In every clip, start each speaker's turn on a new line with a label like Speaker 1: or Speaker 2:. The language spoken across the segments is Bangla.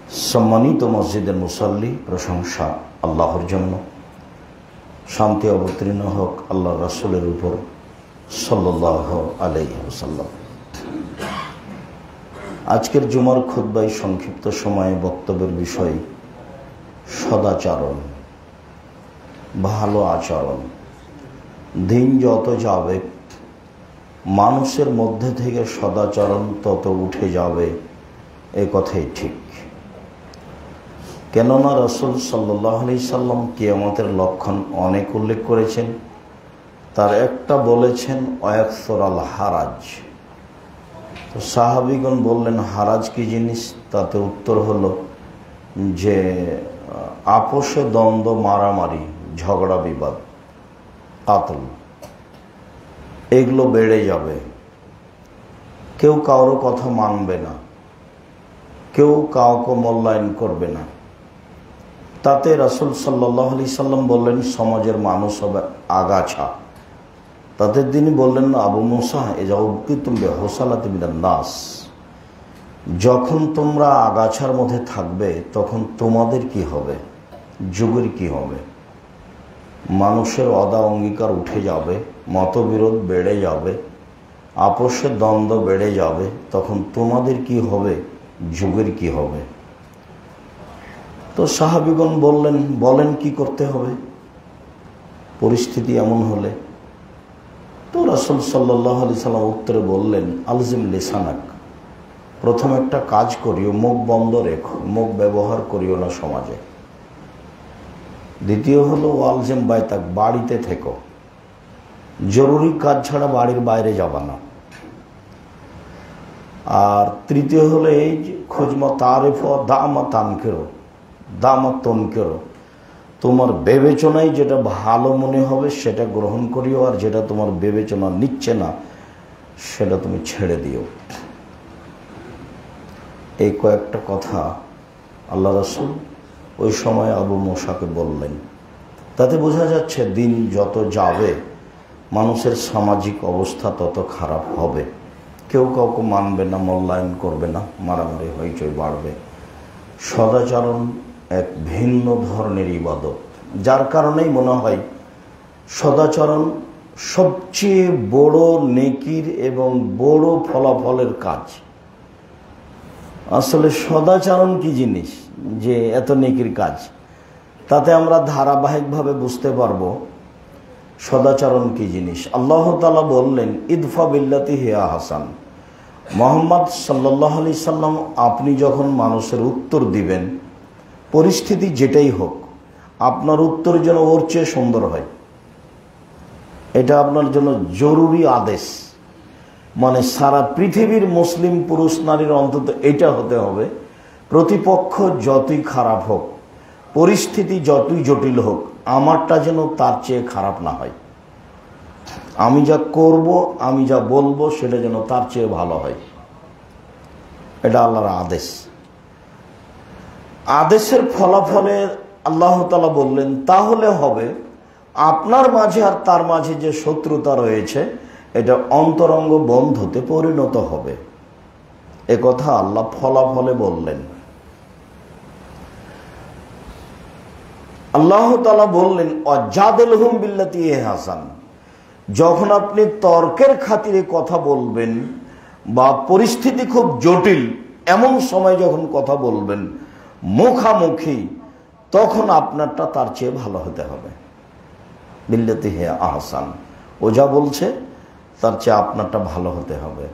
Speaker 1: सम्मानित मस्जिदेर मुसल्ली प्रशंसा आल्लाहर जन्य शांति अवतीर्ण होक आल्लाह रसूलेर ऊपर सल्लल्लाहु आलैहि वसल्लम। आजकेर जुमार खुतबाय संक्षिप्त समय बक्तव्येर विषय सदाचरण भालो आचरण। दिन যত যাবে মানুষের মধ্যে থেকে সদাচরণ তত উঠে যাবে এই কথাই ঠিক। কেননা রাসূল সাল্লাল্লাহু আলাইহি সাল্লাম কিয়ামতের লক্ষণ অনেক উল্লেখ করেছেন, তার একটা বলেছেন ওয়াকসুরাল হারাজ। তো সাহাবীগণ বললেন হারাজ কি জিনিস? তাতে উত্তর হলো যে আপোষে দ্বন্দ্ব, মারামারি, ঝগড়া বিবাদ, কাতল, এগুলো বেড়ে যাবে। কেউ কারো কথা মানবে না, কেউ কাউকে মূল্যায়ন করবে না। তাতে রাসূল সাল্লাল্লাহু আলাইহি সাল্লাম বললেন সমাজের মানুষ হবে আগাছা। তাতে তিনি বললেন আবু মুসা ইযা উবকিতুম বিহুসালাতি মিনান নাস, যখন তোমরা আগাছার মধ্যে থাকবে তখন তোমাদের কি হবে, যুগের কি হবে? মানুষের অদা অঙ্গীকার উঠে যাবে, মতবিরোধ বেড়ে যাবে, আপোষের দ্বন্দ্ব বেড়ে যাবে, তখন তোমাদের কি হবে, যুগের কি হবে? তো সাহাবীগণ বলেন কি করতে হবে পরিস্থিতি এমন হলে? তো রাসূল সাল্লাল্লাহু আলাইহি সাল্লাম উত্তরে বললেন আলজিম লিসানাক, প্রথম একটা কাজ করিও, মুখ বন্ধ রেখো, মুখ ব্যবহার করিও না সমাজে। দ্বিতীয় হলো ওয়ালজিম বাইতাক, বাড়িতে থেকো, জরুরি কাজ ছাড়া বাড়ির বাইরে যাবা না। আর তৃতীয় হলো এই খুজমা তারিফ দামা তানকেরো, দামা তনকেরো, তোমার বিবেচনায় যেটা ভালো মনে হবে সেটা গ্রহণ করিও, আর যেটা তোমার বিবেচনা নিচ্ছে না সেটা তুমি ছেড়ে দিও। এই কয়েকটা কথা আল্লাহ রাসূল ওই সময় আবু মুসাকে বললেন। তাতে বোঝা যাচ্ছে দিন যত যাবে মানুষের সামাজিক অবস্থা তত খারাপ হবে। কেউ কাউকে মানবে না, মূল্যায়ন করবে না, মারামারি হইচই বাড়বে। সদাচরণ এক ভিন্ন ধরনের ইবাদত, যার কারণেই মনে হয় সদাচরণ সবচেয়ে বড় নেকির এবং বড় ফলাফলের কাজ। আসলে সদাচরণ কি জিনিস যে এত নেকির কাজ, তাতে আমরা ধারাবাহিকভাবে বুঝতে পারবো সদাচরণ কি জিনিস। আল্লাহ তাআলা বললেন ইদফা বিল্লাতি হিয়া হাসান। মুহাম্মদ সাল্লাল্লাহু আলাইহি সাল্লাম আপনি যখন মানুষের উত্তর দিবেন, পরিস্থিতি যেটাই হোক, আপনার উত্তর যেন ওর চেয়ে সুন্দর হয়। এটা আপনার জন্য জরুরি আদেশ। মানে সারা পৃথিবীর মুসলিম পুরুষ নারীর অন্তত এটা হতে হবে, প্রতিপক্ষ যতই খারাপ হোক, পরিস্থিতি যতই জটিল হোক, আমারটা যেন তার চেয়ে খারাপ না হয়। আমি যা করব, আমি যা বলবো সেটা যেন তার চেয়ে ভালো হয়। এটা আল্লাহর আদেশ। আদেশের ফলাফলে আল্লাহ তাআলা বললেন তাহলে হবে আপনার মাঝে আর তার মাঝে যে শত্রুতা রয়েছে এটা অন্তরঙ্গ বন্ধুতে পরিণত হবে। এ কথা আল্লাহ ফলাফলে বললেন। আল্লাহ তাআলা বললেন ওয়াজাদিলহুম বিল্লাতি হিয়া হাসান, যখন আপনি তর্কের খাতিরে কথা বলবেন বা পরিস্থিতি খুব জটিল এমন সময় যখন কথা বলবেন মুখামুখি, তখন আপনারটা তার চেয়ে ভালো হতে হবে। বিল্লাতি হিয়া আহসান, ও যা বলছে তার চেয়ে আপনারটা ভালো হতে হবে।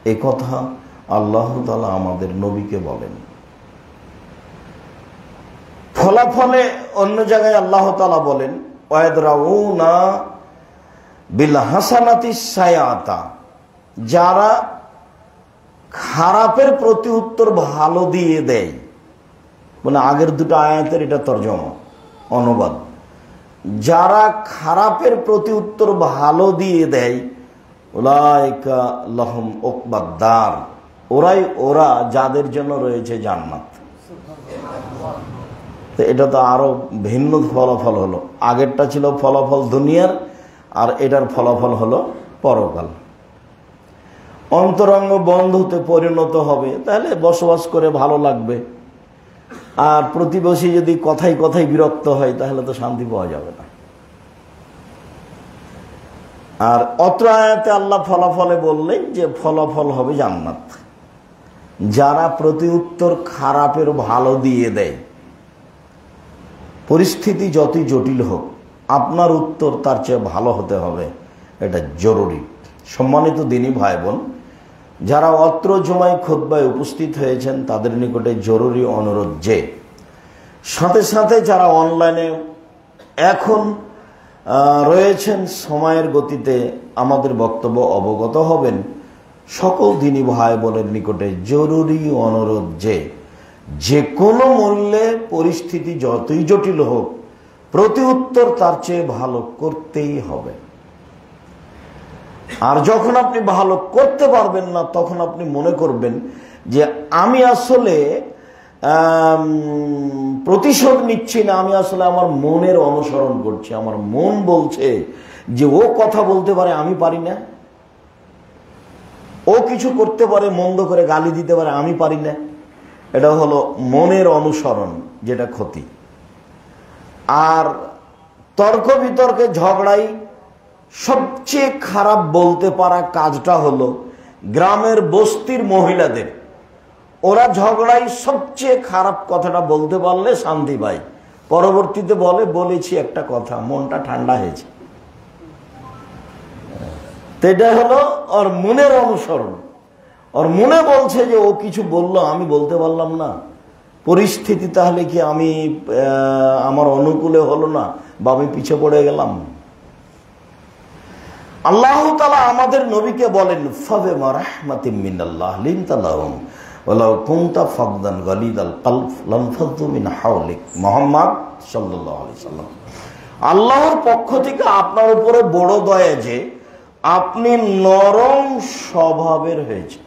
Speaker 1: এই কথা আল্লাহ তাআলা আমাদের নবীকে বলেন। ফলাফলে অন্য জায়গায় আল্লাহ তাআলা বলেন ওয়ায়াদরাউনা বিল হাসানাতি সায়াতা, যারা খারাপের প্রতি উত্তর ভালো দিয়ে দেয়। মানে আগের দুটো আয়াতের এটা তরজমা অনুবাদ। যারা খারাপের প্রতি উত্তর ভালো দিয়ে দেয় উলাইকা লাহুম উকবাদ দার, ওরা যাদের জন্য রয়েছে জান্নাত। তো এটা তো আরো ভিন্ন ফলাফল হলো। আগেরটা ছিল ফলাফল দুনিয়ার, আর এটার ফলাফল হলো পরকাল। অন্তরঙ্গ বন্ধুতে পরিণত হবে, তাহলে বসবাস করে ভালো লাগবে। আর প্রতিবেশী যদি কথায় কথায় বিরক্ত হয় তাহলে তো শান্তি পাওয়া যাবে না। আর অত্র আয়াতে আল্লাহ ফলাফলে বললেন যে ফলাফল হবে জান্নাত। যারা প্রতি উত্তর খারাপের ভালো দিয়ে দেয়, পরিস্থিতি যতই জটিল হোক আপনার উত্তর তার চেয়ে ভালো হতে হবে, এটা জরুরি। সম্মানিত দিনী ভাই বোন, যারা অত্র জুমায় খুতবায় উপস্থিত হয়েছেন তাদের নিকটে জরুরি অনুরোধ যে সাথে সাথে যারা অনলাইনে এখন রয়েছেন সময়ের গতিতে আমাদের বক্তব্য অবগত হবেন, সকল দিনী ভাই বোনের নিকটে জরুরি অনুরোধ যে কোনো মূল্যে পরিস্থিতি যতই জটিল হোক প্রতি উত্তর তার চেয়ে ভালো করতেই হবে। আর যখন আপনি ভালো করতে পারবেন না তখন আপনি মনে করবেন যে আমি আসলে প্রতিশোধ নিচ্ছি না, আমি আসলে আমার মনের অনুসরণ করছি। আমার মন বলছে যে ও কথা বলতে পারে, আমি পারি না। ও কিছু করতে পারে, মন্দ করে গালি দিতে পারে, আমি পারি না। এটা হলো মনের অনুসরণ, যেটা ক্ষতি। আর তর্ক বিতর্কে ঝগড়াই সবচেয়ে খারাপ বলতে পারা কাজটা হলো গ্রামের বস্তির মহিলাদের। ওরা ঝগড়াই সবচেয়ে খারাপ কথাটা বলতে পারলে শান্তি পায়, পরবর্তীতে বলেছি একটা কথা, মনটা ঠান্ডা হয়েছে। তো এটা হলো ওর মনের অনুসরণ। ওর মনে বলছে যে ও কিছু বললো, আমি বলতে পারলাম না, পরিস্থিতি তাহলে কি আমি আমার অনুকূলে হলো না বা আমি পিছে পড়ে গেলাম। আল্লাহ তাআলা আমাদের নবীকে বলেন ফাবিমা রাহমাতিম মিনাল্লাহ লিনতা লাহুম ওয়ালাউ কুনতা ফাদদান গালিদাল কলব লানফাদু মিন হাওলিক। মুহাম্মদ সাল্লাল্লাহু আলাইহি সাল্লাম, আল্লাহর পক্ষ থেকে আপনার উপরে বড় দয়া যে আপনি নরম স্বভাবের হয়েছে।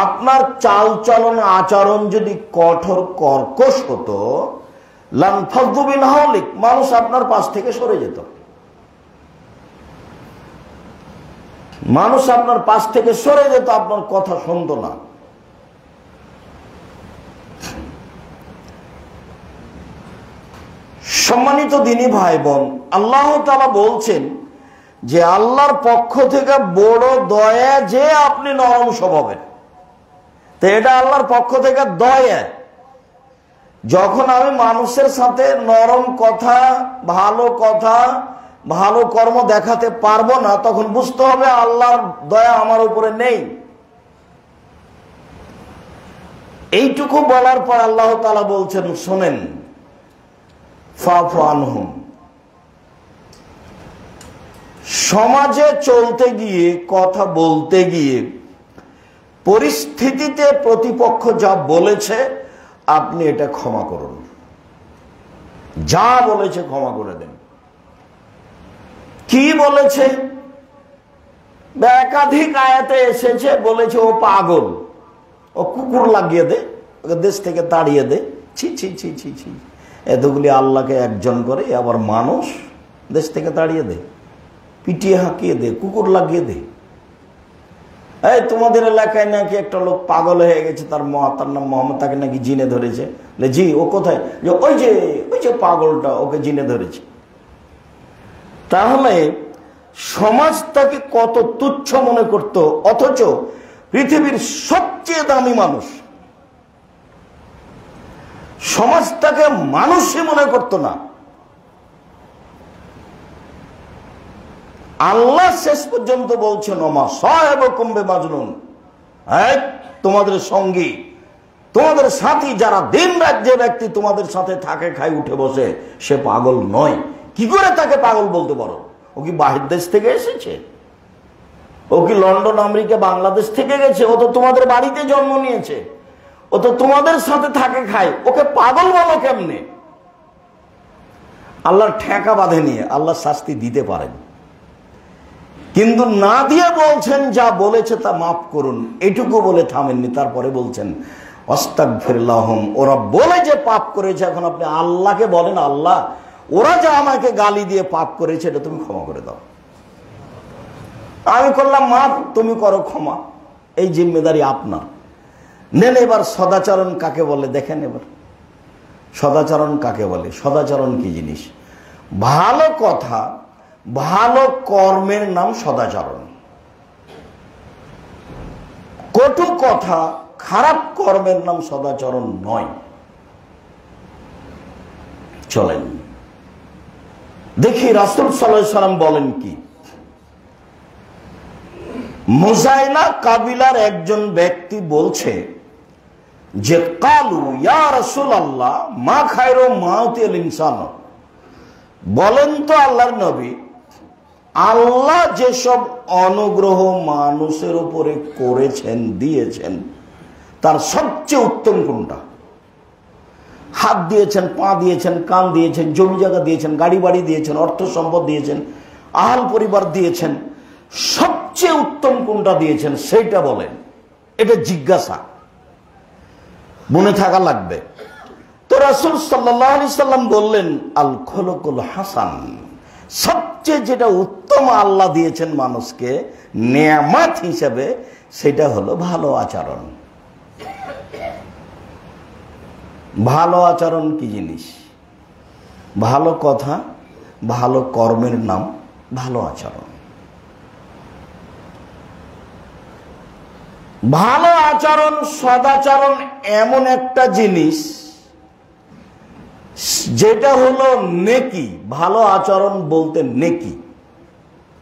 Speaker 1: আপনার চালচলন আচরণ যদি কঠোর কর্কশ হতো, লানফাদু মিন হাওলিক, মানুষ আপনার পাশ থেকে সরে যেত। মানুষ আপনার পাশ থেকে সরে যেত, আপনার কথা শুনতো না। সম্মানিত দিনী ভাই বোন, আল্লাহ তাআলা বলছেন যে আল্লাহর পক্ষ থেকে বড় দয়া যে আপনি নরম স্বভাবের। তো এটা আল্লাহর পক্ষ থেকে দয়া। যখন আমি মানুষের সাথে নরম কথা, ভালো কর্ম দেখাতে পারবো না, তখন বুঝতে হবে আল্লাহর দয়া আমার উপরে নেই। এইটুকু বলার পর আল্লাহ তাআলা বলছেন, শোনেন, ফাফু আনহুম। সমাজে চলতে গিয়ে, কথা বলতে গিয়ে, পরিস্থিতিতে প্রতিপক্ষ যা বলেছে আপনি এটা ক্ষমা করুন। যা বলেছে ক্ষমা করে দেন। কি বলেছে? একাধিক আয়াতে এসেছে, বলেছে ও পাগল, ও কুকুর লাগিয়ে দে, ওকে দেশ থেকে তাড়িয়ে দে। ছি ছি ছি ছি ছি, এতগুলি আল্লাহকে একজন করে আবার মানুষ দেশ থেকে তাড়িয়ে দে, পিটিয়ে হাঁকিয়ে দে, কুকুর লাগিয়ে দে। এই তোমাদের এলাকায় নাকি একটা লোক পাগল হয়ে গেছে, তার নাম মোহাম্মদ, তাকে নাকি জিনে ধরেছে। জি, ও কোথায়? যে ওই যে পাগলটা, ওকে জিনে ধরেছে। তাহলে সমাজ তাকে কত তুচ্ছ মনে করত, অথচ পৃথিবীর সবচেয়ে দামি মানুষ, সমাজ তাকে মানুষই মনে করত না। আল্লাহ শেষ পর্যন্ত বলছেন, ওমা সাহেবকুম বিমাজনুন, তোমাদের সঙ্গী, তোমাদের সাথী, যারা দিন রাত যে ব্যক্তি তোমাদের সাথে থাকে, খায়, উঠে বসে, সে পাগল নয়। কি করে তাকে পাগল বলতে পারো? ও কি বাহির দেশ থেকে এসেছে? ও কি লন্ডন, আমেরিকা, বাংলাদেশ থেকে গেছে? ও তো তোমাদের বাড়িতে জন্ম নিয়েছে, ও তো তোমাদের সাথে থাকে, খায়, ওকে পাগল বলো কেমনে? আল্লাহর ঠেকা বাঁধে নিয়ে আল্লাহ শাস্তি দিতে পারেন, কিন্তু না দিয়ে বলছেন যা বলেছে তা মাফ করুন, এটুকু বলে থামেননি। তারপরে বলছেন আস্তাগফিরুল্লাহুম, ওরা বলে যে পাপ করেছে, এখন আপনি আল্লাহকে বলেন, আল্লাহ ওরা যা আমাকে গালি দিয়ে পাপ করেছে এটা তুমি ক্ষমা করে দাও। আমি করলাম মাফ, তুমি করো ক্ষমা, এই জিম্মেদারি আপনার। নেন এবার সদাচরণ কাকে বলে দেখেন। এবার সদাচরণ কাকে বলে? সদাচরণ কি জিনিস? ভালো কথা, ভালো কর্মের নাম সদাচরণ। কটু কথা, খারাপ কর্মের নাম সদাচরণ নয়। চলেন দেখি রাসূল সাল্লাল্লাহু আলাইহি সাল্লাম বলেন কি। মুজাইনা কাবিলার একজন ব্যক্তি বলছে যে কালু ইয়া রাসূলুল্লাহ মা খায়রু মাউতিল ইনসান, বলেন তো আল্লাহর নবী, আল্লাহ যেসব অনুগ্রহ মানুষের উপরে করেছেন, দিয়েছেন, তার সবচেয়ে উত্তম কোনটা? হাত দিয়েছেন, পা দিয়েছেন, কান দিয়েছেন, জমি জায়গা দিয়েছেন, গাড়ি বাড়ি দিয়েছেন, অর্থ সম্পদ দিয়েছেন, আহাল পরিবার দিয়েছেন, সবচেয়ে উত্তম কোনটা দিয়েছেন সেইটা বলেন। এটা জিজ্ঞাসা, মনে থাকা লাগবে। তো রাসূল সাল্লাল্লাহু আলাইহি সাল্লাম বললেন আল খুলুকুল হাসান, সবচেয়ে যেটা উত্তম আল্লাহ দিয়েছেন মানুষকে নেয়ামত হিসেবে, সেটা হলো ভালো আচরণ। ভালো আচরণ কি জিনিস? ভালো কথা, ভালো কর্মের নাম ভালো আচরণ। ভালো আচরণ, সদাচরণ এমন একটা জিনিস যেটা হলো নেকি। ভালো আচরণ বলতে নেকি,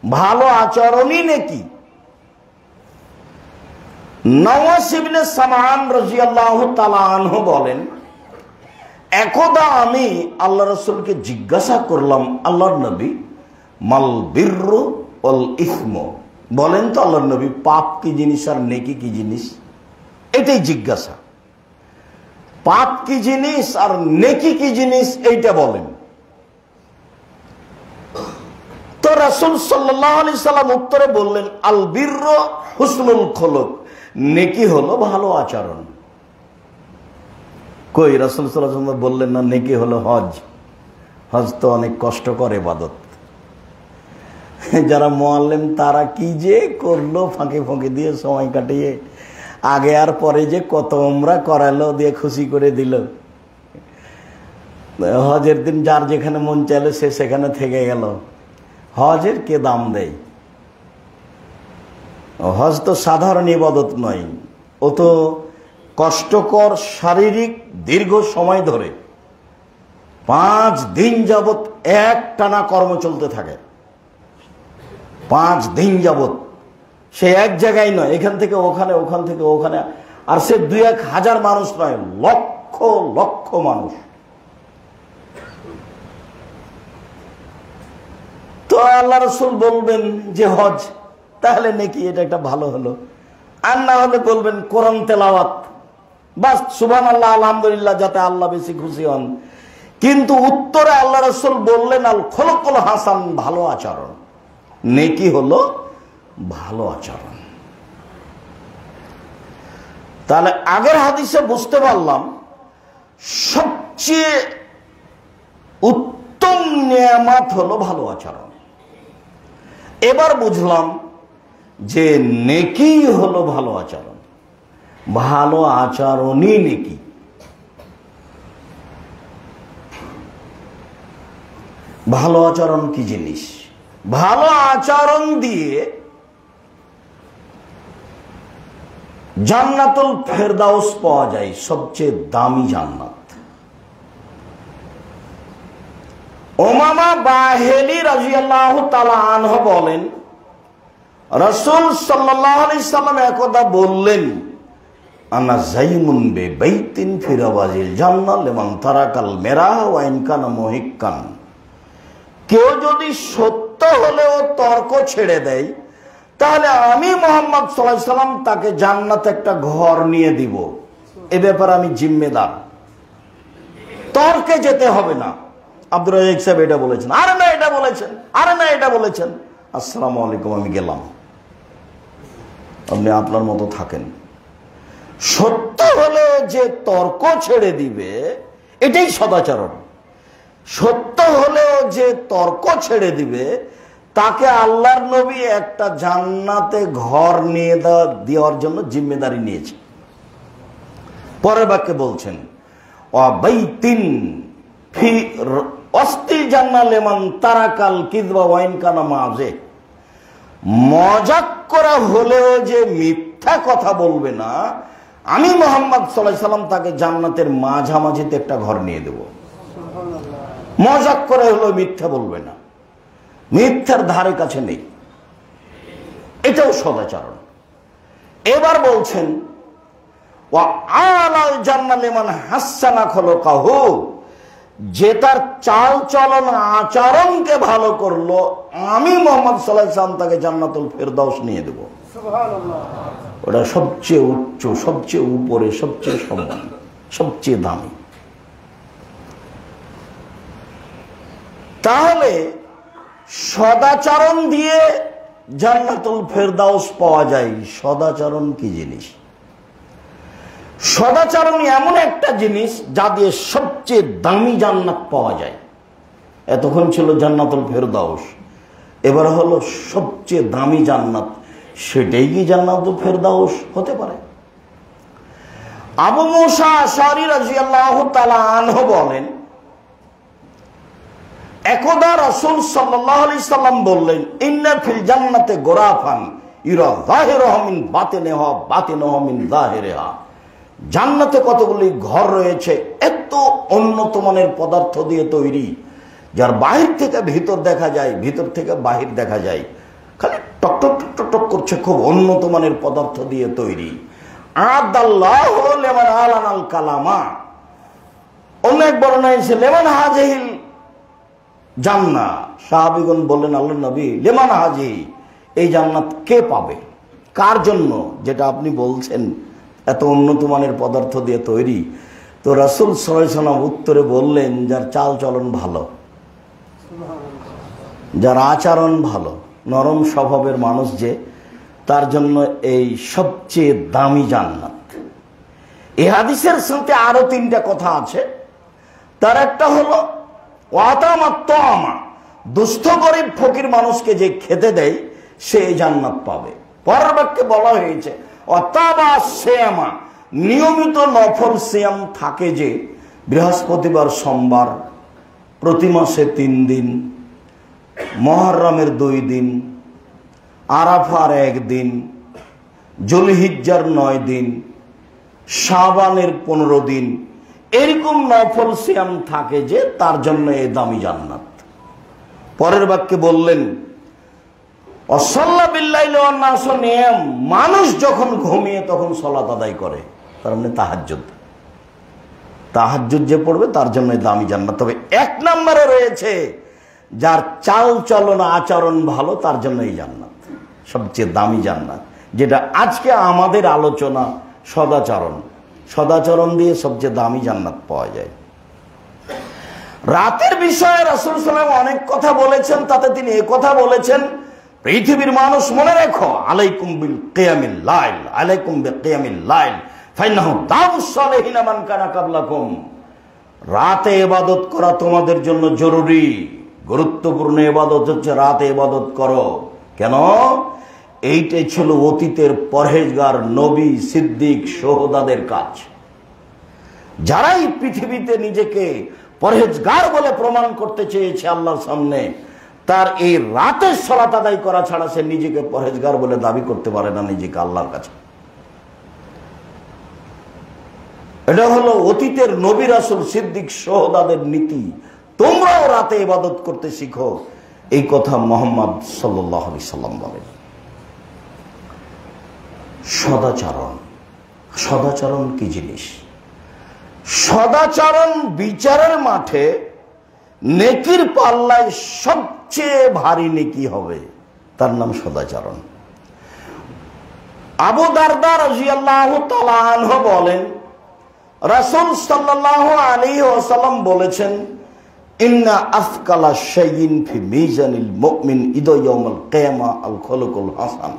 Speaker 1: ভালো আচরণই নেকি। নওয়াস ইবনে সামআন রাদিয়াল্লাহু তাআলা আনহু বলেন, একদা আমি আল্লাহ রাসূলকে জিজ্ঞাসা করলাম, আল্লাহর নবী, মাল বিররু ওয়াল ইসমু, বলেন তো আল্লাহর নবী, পাপ কি জিনিস আর নেকি কি জিনিস? এটাই জিজ্ঞাসা। পাপ কি জিনিস আর নেকি কি জিনিস এইটা বলেন। তো রাসূল সাল্লাল্লাহু আলাইহি সাল্লাম উত্তরে বললেন, আল বিররু হুসনুল খুলুক, নেকি হলো ভালো আচরণ। কই রাসূল সাল্লাল্লাহু আলাইহি সাল্লাম বললেন না নেকি হলো হজ? হজ তো অনেক কষ্টকর ইবাদত। যারা মুআল্লিম তারা কি যে করলো, ফাঁকে ফাঁকে দিয়ে সময় কাটিয়ে, আগে আর পরে যে কত উমরা করালো, দিয়ে খুশি করে দিল। হজের দিন যার যেখানে মন চাইলো সে সেখানে থেকে গেল। হজের কে দাম দেয়? হজ তো সাধারণ ইবাদত নয়, ও তো কষ্টকর, শারীরিক, দীর্ঘ সময় ধরে 5 দিন যাবত এক টানা কর্ম চলতে থাকে। 5 দিন যাবত সে এক জায়গায় নয়, এখান থেকে ওখানে, ওখান থেকে ওখানে, আর সে 2-1 হাজার মানুষ নয়, লক্ষ লক্ষ মানুষ। তো আল্লাহ রাসূল বলবেন যে হজ, তাহলে নাকি এটা একটা ভালো হলো। আর না হলে বলবেন কোরআন তেলাওয়াত, বাস সুবহানাল্লাহ আলহামদুলিল্লাহ, যাতে আল্লাহ বেশি খুশি হন। কিন্তু উত্তরে আল্লাহ রাসূল বললেন আল খুলুকুল হাসান, ভালো আচরণ। নেকি হলো ভালো আচরণ। তাহলে আগের হাদিসে বুঝতে পারলাম সবচেয়ে উত্তম নিয়ামত হলো ভালো আচরণ। এবার বুঝলাম যে নেকি হলো ভালো আচরণ, ভালো আচরণই নেকি। ভালো আচরণ কি জিনিস? ভালো আচরণ দিয়ে জান্নাতুল ফেরদাউস পাওয়া যায়, সবচেয়ে দামি জান্নাত। উমামা বাহিলি রাদিয়াল্লাহু তাআলা আনহু বলেন, রাসূল সাল্লাল্লাহু আলাইহি সাল্লাম একদা বললেন, আনা যাইমুন বিবাইতিন ফি রাওয়াজিল জান্নাহ লিমান তারাকাল মিরাহ ওয়া ইন কানা মুহিক্কান। কেউ যদি সত্য হলেও তর্ক ছেড়ে দেয়, তাহলে আমি মুহাম্মদ সাল্লাল্লাহু আলাইহি সাল্লাম তাকে জান্নাতে একটা ঘর নিয়ে দিব। এ ব্যাপারে আমি জিম্মেদার, তর্কে যেতে হবে না। আব্দুর রাজ্জাক সাহেব এটা বলেছেন, আরে না এটা বলেছেন, আরে না এটা বলেছেন, আসসালামু আলাইকুম, আমি গেলাম, আপনি আপনার মতো থাকেন। সত্য হলে যে তর্ক ছেড়ে দিবে, এটাই সদাচরণ। সত্য হলেও যে তর্ক ছেড়ে দিবে, তাকে আল্লাহর নবী একটা জান্নাতে ঘর নিয়ে দেওয়ার জন্য জিম্মেদারি নিয়েছে। পরের বাক্যে বলছেন ওয়াবাইতিন ফি ওয়াসতিল জান্নাহ লিমান তারাকাল কিযবা ওয়া ইন কানা মাযে, মজাক করা হলেও যে মিথ্যা কথা বলবে না, আমি মুহাম্মদ সাল্লাল্লাহু আলাইহি সাল্লাম তাকে জান্নাতের মাঝামাঝিতে একটা ঘর নিয়ে দেব। মজাক করে হলেও মিথ্যা বলবে না, মিথ্যার ধারে কাছে নেই, এটাও সদাচরণ। এবার বলছেন ওয়া আলাল জান্নাহ লিমান হাসানা খুলুকাহু, যে তার চাল চলন আচরণকে ভালো করলো, আমি মুহাম্মদ সাল্লাল্লাহু আলাইহি ওয়াসাল্লাম তাকে জান্নাতুল ফেরদাউস নিয়ে দেব। সুবহানাল্লাহ। ওটা সবচেয়ে উচ্চ, সবচেয়ে উপরে, সবচেয়ে সম্মান, সবচেয়ে দামি। তাহলে সদাচরণ দিয়ে জান্নাতুল ফেরদাউস পাওয়া যায়। সদাচরণ কি জিনিস? সদাচরণ এমন একটা জিনিস যা দিয়ে সবচেয়ে দামি জান্নাত পাওয়া যায়। এতক্ষণ ছিল জান্নাতুল ফেরদাউস, এবার হলো সবচেয়ে দামি জান্নাত। সেটাই কি জান্নাতুল ফেরদাউস হতে পারে? আবু মুসা আশআরী রাদিয়াল্লাহু তাআলা আনহু বলেন, একদা রাসূল সাল্লাল্লাহু আলাইহি সাল্লাম বললেন, ইন্না ফিল জান্নাতে গোরাফান ইরা যাহিরুহা মিন বাতিনিহা বাতিনুহা মিন যাহিরিহা। জান্নাতে কতগুলি ঘর রয়েছে, এত উন্নত মানের পদার্থ দিয়ে তৈরি, যার বাহির থেকে ভিতর দেখা যায়, ভিতর থেকে বাহির দেখা যায়, খালি টক টক টক টক করছে, খুব উন্নত মানের পদার্থ দিয়ে তৈরি। আদাল্লাহু লিমান আলানাল কালামা, অনেক বর্ণনা এসে লেমান হাজিহিল জান্নাহ। সাহাবীগণ বললেন, আল্লাহর নবী, লেমান হাজি, এই জান্নাত কে পাবে, কার জন্য? যেটা আপনি বলছেন এত উন্নত মানের পদার্থ দিয়ে তৈরি। তো রাসূল সাল্লাল্লাহু আলাইহি ওয়াসাল্লাম উত্তরে বললেন, যার চাল চলন ভালো, যার আচরণ ভালো, নরম স্বভাবের মানুষ, যে তার জন্য এই সবচেয়ে দামি জান্নাত। এই হাদিসের সাথে আরো তিনটা কথা আছে। তার একটা হলো ওয়াতামাত তাআমা, দুস্থ গরিব ফকির মানুষকে যে খেতে দেয় সে এই জান্নাত পাবে। পরের বাক্যে বলা হয়েছে ওয়াতাবা সিয়ামা, নিয়মিত নফল সিয়াম থাকে, যে বৃহস্পতিবার সোমবার, প্রতি মাসে 3 দিন, মুহররমের 2 দিন, আরাফার 1 দিন, জুলহিজ্জার 9 দিন, শাবানের 15 দিন, এরকম নফল সিয়াম থাকে, যে তার জন্য এই দামি জান্নাত। পরের বাক্যে বললেন অসাল্লা বিল্লাইলি ওয়ান নাসু নিয়াম, মানুষ যখন ঘুমিয়ে তখন সালাত আদায় করে, তার মানে তাহাজ্জুদ। তাহাজ্জুদ যে পড়বে তার জন্য দামি জান্নাত। তবে 1 নম্বরে রয়েছে যার চাল চলন আচরণ ভালো, তার জন্য এই জান্নাত সবচেয়ে দামি জান্নাত, যেটা আজকে আমাদের আলোচনা সদাচরণ। সদাচরণ দিয়ে সবচেয়ে দামি জান্নাত পাওয়া যায়। রাতের বিষয়ে রাসূল সাল্লাল্লাহু আলাইহি ওয়াসাল্লাম অনেক কথা বলেছেন, তাতে তিনি এই কথা বলেছেন, পৃথিবীর মানুষ মনে রেখো, আলাইকুম বিল কিয়ামিল লাইল, আলাইকুম বিকিয়ামিল লাইল ফাইন্নাহু দাউস সালিহিন মান কানা ক্বাবলাকুম। রাতে ইবাদত করা তোমাদের জন্য জরুরি, গুরুত্বপূর্ণ ইবাদত হচ্ছে রাতে ইবাদত করো। কেন? এইটাই ছিল অতীতের পরহেজগার নবী, সিদ্দিক, শুহাদাদের কাজ। যারাই পৃথিবীতে নিজেকে পরহেজগার বলে প্রমাণ করতে চেয়েছে আল্লাহর সামনে, তার এই রাতের সালাত আদায় করা ছাড়া সে নিজেকে পরহেজগার বলে দাবি করতে পারে না নিজেকে আল্লাহর কাছে। এটা হলো অতীতের নবী, রাসূল, সিদ্দিক, শুহাদাদের নীতি। তোমরাও রাতে ইবাদত করতে শিখো, এই কথা মুহাম্মদ সাল্লাল্লাহু আলাইহি সাল্লাম বলেন। সদাচরণ, সদাচরণ কি জিনিস? সদাচরণ বিচারের মাঠে নেকির পাল্লায় সবচেয়ে ভারী নেকি হবে, তার নাম সদাচরণ। আবু দারদা রাদিয়াল্লাহু তাআলা আনহু বলেন, রাসূল সাল্লাল্লাহু আলাইহি ওয়াসাল্লাম বলেছেন, ইন্না আফকালা শাইইন ফি মিজানিল মুমিন ইদা ইয়াউমুল কিয়ামা আল খুলুকুল হাসান।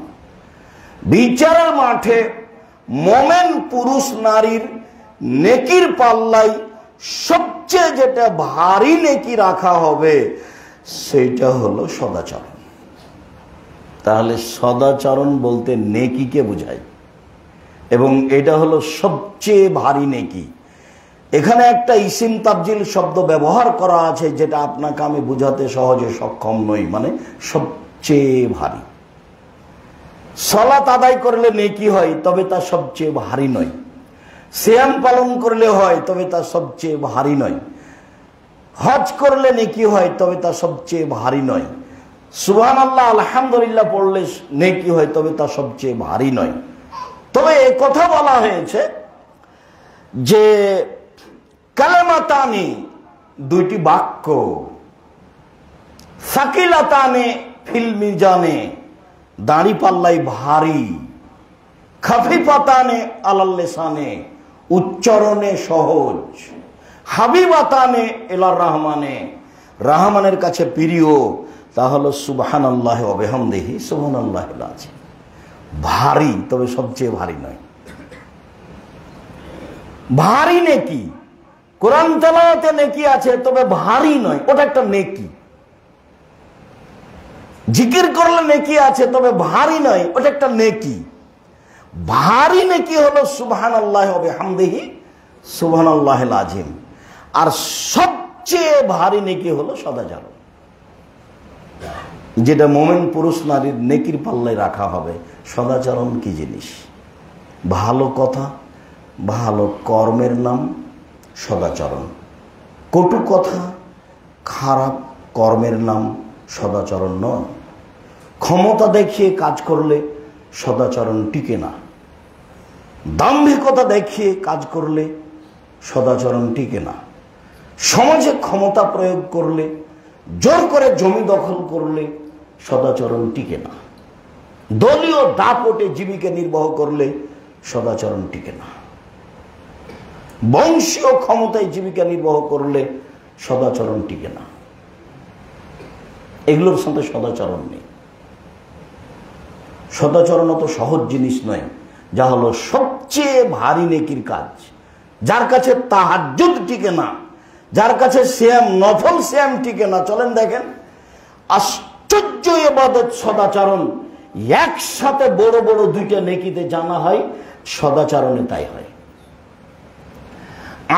Speaker 1: বিচারের মাঠে মোমেন পুরুষ নারীর নেকির পাল্লায় সবচেয়ে যেটা ভারী নেকি রাখা হবে সেটা হলো সদাচরণ। তাহলে সদাচরণ বলতে নেকিকে বোঝায়। এবং এটা হলো সবচেয়ে ভারী নেকি। এখানে একটা ইসিম তাবজিল শব্দ ব্যবহার করা আছে, যেটা আপনাকে আমি বুঝাতে সহজে সক্ষম নই, মানে সবচেয়ে ভারী। সালাত আদায় করলে নেকি হয়, তবে তা সবচেয়ে ভারী নয়। সিয়াম পালন করলে হয়, তবে তা সবচেয়ে ভারী নয়। হজ করলে নেকি হয়, তবে তা সবচেয়ে ভারী নয়। সুবহানাল্লাহ আলহামদুলিল্লাহ পড়লে নেকি হয়, তবে তা সবচেয়ে ভারী নয়। তবে এই কথা বলা হয়েছে যে কালেমাতানি, দুইটি বাক্য, সাকিলাতানে ফিল মিজানে, দাড়ি পাল্লাই ভারী, খাফিফাতানে আলাল লিসানে, উচ্চারণে সহজ, হাবিবাতানে ইলার রহমানে, রহমানের কাছে প্রিয়, তা হলো সুবহানাল্লাহি ওয়া বিহামদিহি সুবহানাল্লাহিল আযীম। ভারী, তবে সবচেয়ে ভারী নয়। ভারী নেকি, কোরআন তেলাওয়াতে নেকি আছে, তবে ভারী নয়, ওটা একটা নেকি। জিকির করলে নেকি আছে, তবে ভারী নয়, ওটা একটা নেকি। ভারী নেকি হলো সুবহানাল্লাহি ওয়া বিহামদিহি সুবহানাল্লাহিল আযীম। আর সবচেয়ে ভারী নেকি হলো সদাচরণ, যেটা মুমিন পুরুষ নারীর নেকির পাল্লায় রাখা হবে। সদাচরণ কি জিনিস? ভালো কথা, ভালো কর্মের নাম সদাচরণ। কটু কথা, খারাপ কর্মের নাম সদাচরণ নয়। ক্ষমতা দেখিয়ে কাজ করলে সদাচরণ টিকে না। দাম্ভিকতা দেখিয়ে কাজ করলে সদাচরণ টিকে না। সমাজে ক্ষমতা প্রয়োগ করলে, জোর করে জমি দখল করলে সদাচরণ টিকে না। দলীয় দাপটে জীবিকা নির্বাহ করলে সদাচরণ টিকে না। বংশীয় ক্ষমতায় জীবিকা নির্বাহ করলে সদাচরণ টিকে না। এগুলোর সাথে সদাচরণ নেই। সদাচরণ তো সহজ জিনিস নয়, যা হলো সবচেয়ে ভারী নেকির কাজ। যার কাছে তাহাজ্জুদ টিকে না, যার কাছে সিয়াম, নফল সিয়াম টিকে না। চলেন দেখেন, আশ্চর্য ইবাদত সদাচরণ একসাথে বড় বড় দুইটা নেকিতে জানা হয়, সদাচরণে তাই হয়।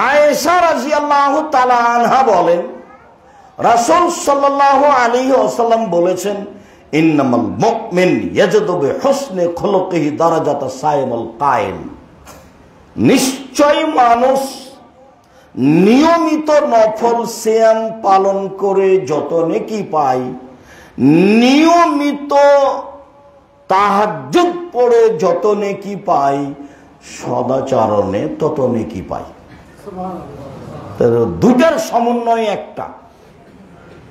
Speaker 1: আয়েশা রাদিয়াল্লাহু তাআলা আনহা বলেন, রাসূল সাল্লাল্লাহু আলাইহি ওয়াসাল্লাম বলেছেন, ইন্নামাল মুমিন ইয়াজদু বিহুসনি খুলুকিহি দারাজাতা সাইমুল কায়েম। নিশ্চয় মানুষ নিয়মিত নফল সিয়াম পালন করে যত নেকি পায়, নিয়মিত তাহাজ্জুদ পড়ে যত নেকি পায়, সদাচরণে তত নেকি পায়। দুটার সমন্বয় একটা,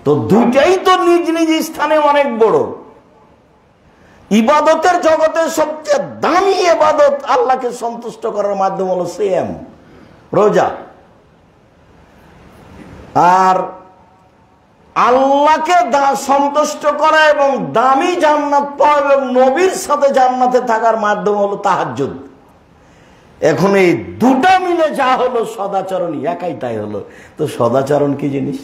Speaker 1: তো দুটাই তো নিজ নিজ স্থানে অনেক বড়। ইবাদতের জগতের সবচেয়ে দামি ইবাদত, আল্লাহকে সন্তুষ্ট করার মাধ্যম হলো সিয়াম, রোজা। আর আল্লাহকে সন্তুষ্ট করা এবং দামি জান্নাত পাওয়া এবং নবীর সাথে জান্নাতে থাকার মাধ্যম হলো তাহাজ্জুদ। এখন এই দুটা মিলে যা হলো সদাচরণ, একাই তাই হলো। তো সদাচরণ কি জিনিস?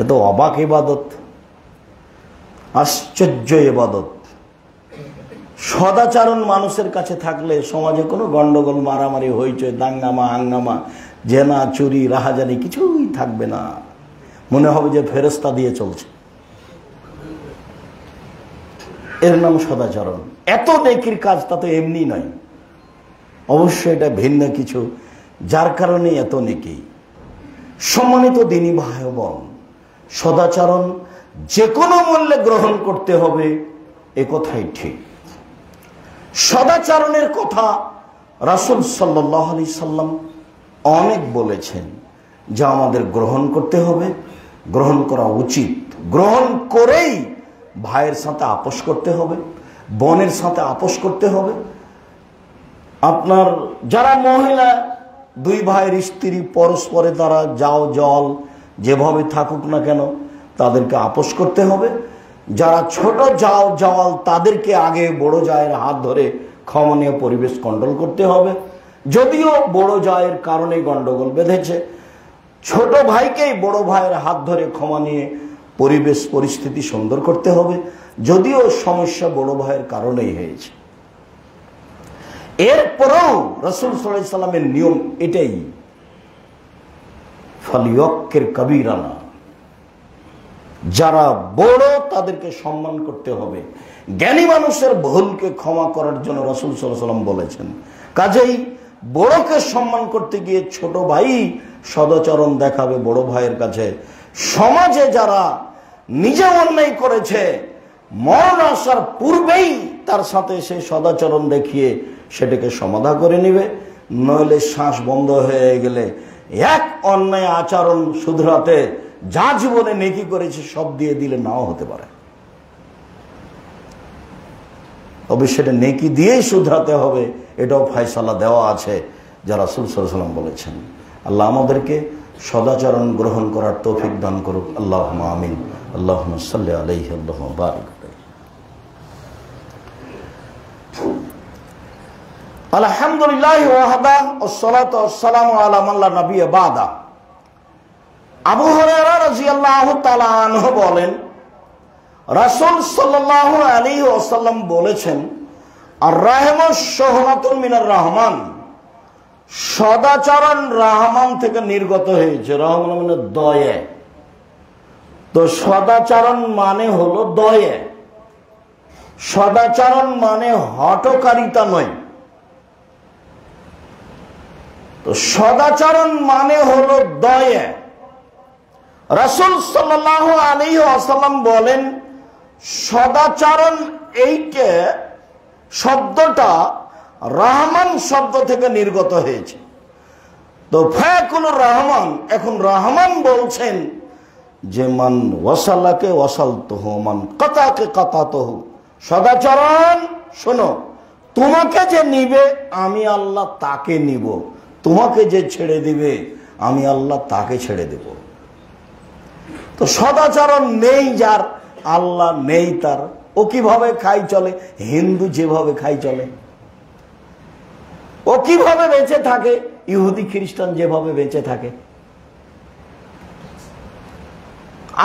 Speaker 1: এ তো অবাক ইবাদত, আশ্চর্য ইবাদত। সদাচরণ মানুষের কাছে থাকলে সমাজে কোনো গন্ডগোল, মারামারি, হইচই, দাঙ্গামা, হাঙ্গামা, জেনা, চুরি, রাহাজানি কিছুই থাকবে না। মনে হবে যে ফেরেশতা দিয়ে চলছে। এর নাম সদাচরণ। এত নেকির কাজ তা তো এমনি নয়, অবশ্যই এটা ভিন্ন কিছু, যার কারণে এত নেকি। সম্মানিত দিনী ভাই বোন, সদাচরণ যে কোনো মূল্যে গ্রহণ করতে হবে, এ কথাই ঠিক। সদাচরণের কথা রাসূল সাল্লাল্লাহু আলাইহি সাল্লাম অনেক বলেছেন, যা আমাদের গ্রহণ করতে হবে, গ্রহণ করা উচিত। গ্রহণ করেই ভাইয়ের সাথে আপোষ করতে হবে, বোনের সাথে আপোষ করতে হবে। আপনার যারা মহিলা, দুই ভাইয়ের স্ত্রী, পরস্পরে তারা যাও জল যেভাবে থাকুক না কেন, তাদেরকে আপোষ করতে হবে। যারা ছোট যাও জওয়াল, তাদেরকে আগে বড় জায়ের হাত ধরে ক্ষমা নিয়ে পরিবেশ কন্ট্রোল করতে হবে। যদিও বড় জায়ের কারণে গন্ডগোল বেঁধেছে, ছোট ভাইকেই বড় ভাইয়ের হাত ধরে ক্ষমা নিয়ে পরিবেশ পরিস্থিতি সুন্দর করতে হবে, যদিও সমস্যা বড় ভাইয়ের কারণেই হয়েছে। এরপরেও রাসূল সাল্লাল্লাহু আলাইহি সাল্লামের নিয়ম এটাই, ফালিয়াক্কির কাবীরানা, যারা বড় তাদেরকে সম্মান করতে হবে। জ্ঞানী মানুষের ভুলকে ক্ষমা করার জন্য রাসূল সাল্লাল্লাহু আলাইহি সাল্লাম বলেছেন। কাজেই বড়কে সম্মান করতে গিয়ে ছোট ভাই সদাচরণ দেখাবে বড় ভাইয়ের কাছে। সমাজে যারা নিজে অন্যায় করেছে, মরণ আসার পূর্বেই তার সাথে সে সদাচরণ দেখিয়ে সেটাকে সমাধা করে নিবে, নইলে শ্বাস বন্ধ হয়ে গেলে এক অন্যায় আচরণ শুধরাতে যা জীবনে নেকি করেছে সব দিয়ে দিলে নাও হতে পারে। তবে সেটা নেকি দিয়েই শুধরাতে হবে, এটাও ফয়সালা দেওয়া আছে যা রাসূল সাল্লাল্লাহু আলাইহি ওয়াসাল্লাম বলেছেন। আল্লাহ আমাদেরকে সদাচরণ গ্রহণ করার তৌফিক দান করুক। আল্লাহুম্মা আমিন। আল্লাহুম্মা সাল্লি আলাইহি আল্লাহুম্মা বারিক আলাইহি। আলহামদুলিল্লাহ ওয়াহদা ওয়াসসালাতু ওয়াসসালামু আলা মান লা নাবিয়্যা বাদা। আবু হুরায়রা রাদিয়াল্লাহু তাআলা আনহু বলেন, রাসূল সাল্লাল্লাহু আলাইহি ওয়াসাল্লাম বলেছেন, আর রাহমু শুহনাতুন মিনার রহমান, সদাচরণ রহমান থেকে নির্গত হয়েছে। রহমান মানে দয়া, তো সদাচরণ মানে হলো দয়া। সদাচরণ মানে হঠকারিতা নয়, তো সদাচরণ মানে হলো দয়া। রাসূল সাল্লাল্লাহু আলাইহি ওয়াসাল্লাম বলেন, সদাচরণ এইটা শব্দটা রহমান শব্দ থেকে নির্গত হয়েছে। তো ফায়াকুলুর রহমান, এখন রহমান বলছেন যে মান ওয়াসালাকে ওয়াসালতুহু, মান কাতাকে কাতাতুহু। সদাচরণ শোনো, তোমাকে যে নিবে আমি আল্লাহ তাকে নিব, তোমাকে যে ছেড়ে দিবে আমি আল্লাহ তাকে ছেড়ে দেব। তো সদাচরণ নেই যার, আল্লাহ নেই তার, ও কিভাবে খাই চলে? হিন্দু যেভাবে খাই চলে, ও কিভাবে বেঁচে থাকে? ইহুদি খ্রিস্টান যেভাবে বেঁচে থাকে।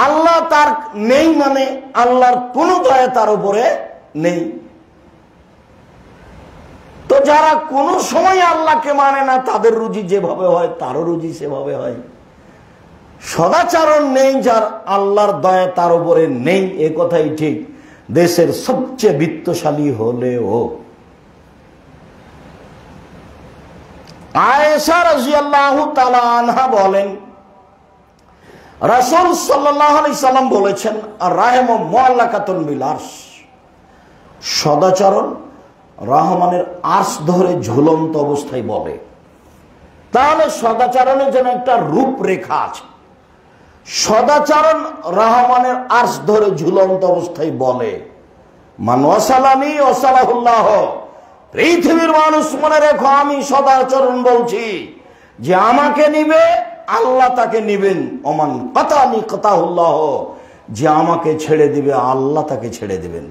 Speaker 1: আল্লাহ তার নেই মানে আল্লাহর কোন দয়া তার উপরে নেই। তো যারা কোন সময় আল্লাহকে মানে না, তাদের রুজি যেভাবে হয় তারও রুজি সেভাবে হয়। সদাচরণ নেই যার, আল্লাহর দয়া তার উপরে নেই, এ কথাই ঠিক। দেশের সবচেয়ে বিত্তশালী হলেও আয়েশা রাদিয়াল্লাহু তাআলা আনহা বলেন, রাসূল সাল্লাল্লাহু আলাইহি সাল্লাম বলেছেন, আর রাহমু মুআল্লাকাতুন বিল আরশ, সদাচরণ রহমানের আরশ ধরে ঝুলন্ত অবস্থায় বলে। তাহলে সদাচরণের জন্য একটা রূপরেখা আছে। সদাচরণ রহমানের আরশ ধরে ঝুলন্ত অবস্থায় বলে, মান ওয়াসালানি ওয়াসালাহুল্লাহ। পৃথিবীর মানুষ মনে রেখো, আমি সদাচরণ বলছি, যে আমাকে নিবে আল্লাহ তাকে নিবেন। ওমান কাতানি কাতাহুল্লাহ, যে আমাকে ছেড়ে দিবে আল্লাহ তাকে ছেড়ে দিবেন।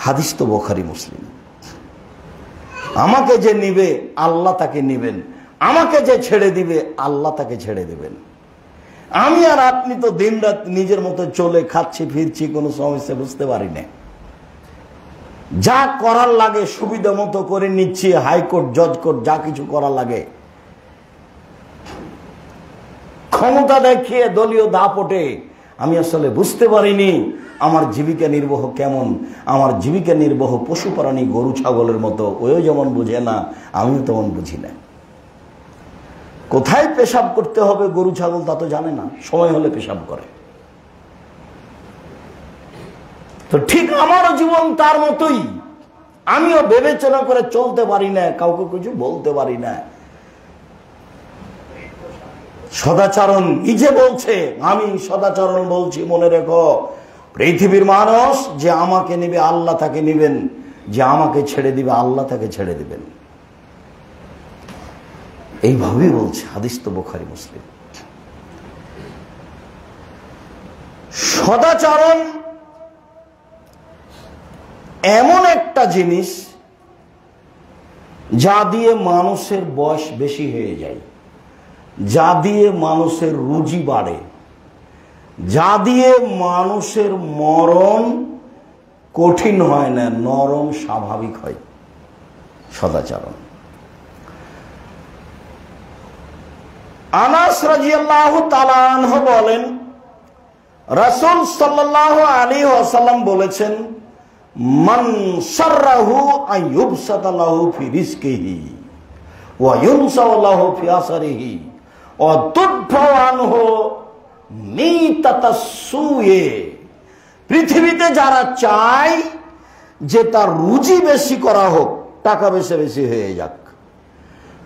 Speaker 1: হাদিস তো বুখারী মুসলিম। আমাকে যে নিবে আল্লাহ তাকে নিবেন, আমাকে যে ছেড়ে দিবে আল্লাহ তাকে ছেড়ে দিবেন। আমি আর আপনি তো দিন রাত নিজের মতো চলে খাচ্ছি ফিরছি, কোনো সমস্যা বুঝতে পারি না। যা করার লাগে সুবিধা মতো করে নিচ্ছি, হাইকোর্ট জজ কোর্ট যা কিছু করার লাগে ক্ষমতা দেখিয়ে দলীয় দাপটে আমি আসলে বুঝতে পারিনি আমার জীবিকা নির্বাহ কেমন। আমার জীবিকা নির্বাহ পশু প্রাণী গরু ছাগলের মতো, ওও যেমন বুঝে না আমিও তেমন বুঝি না। কোথায় পেশাব করতে হবে গরু ছাগল তা তো জানে না, সময় হলে পেশাব করে। তো ঠিক আমারও জীবন তার মতোই, আমিও বিবেচনা করে চলতে পারি না, কাউকে কিছু বলতে পারি না। সদাচরণ নিজে বলছে, আমি সদাচরণ বলছি, মনে রেখো পৃথিবীর মানুষ যে আমাকে নেবে আল্লাহ তাকে নেবেন, যে আমাকে ছেড়ে দিবে আল্লাহ তাকে ছেড়ে দিবেন। এইভাবেই বলছে, হাদিস তো বুখারী মুসলিম। সদাচরণ এমন একটা জিনিস যা দিয়ে মানুষের বয়স বেশি হয়ে যায়, যা দিয়ে মানুষের রুজি বাড়ে, যা দিয়ে মানুষের মরণ কঠিন হয় না, নরম স্বাভাবিক হয়। সদাচরণ। আনাস রাদিয়াল্লাহু তাআলা আনহু বলেন, রাসূল সাল্লাল্লাহু আলাইহি ওয়াসাল্লাম বলেছেন, মান সাররাহু আইয়ুবসাতা লাহু ফি রিজকিহি ওয়া ইউনসাউ লাহু ফি আসরিহি ওয়া তুদফাউ আনহু মিতাতাসসুয়ে। পৃথিবীতে যারা চায় যে তার রুজি বেশি করা হোক, টাকা বেশি বেশি হয়ে যাক,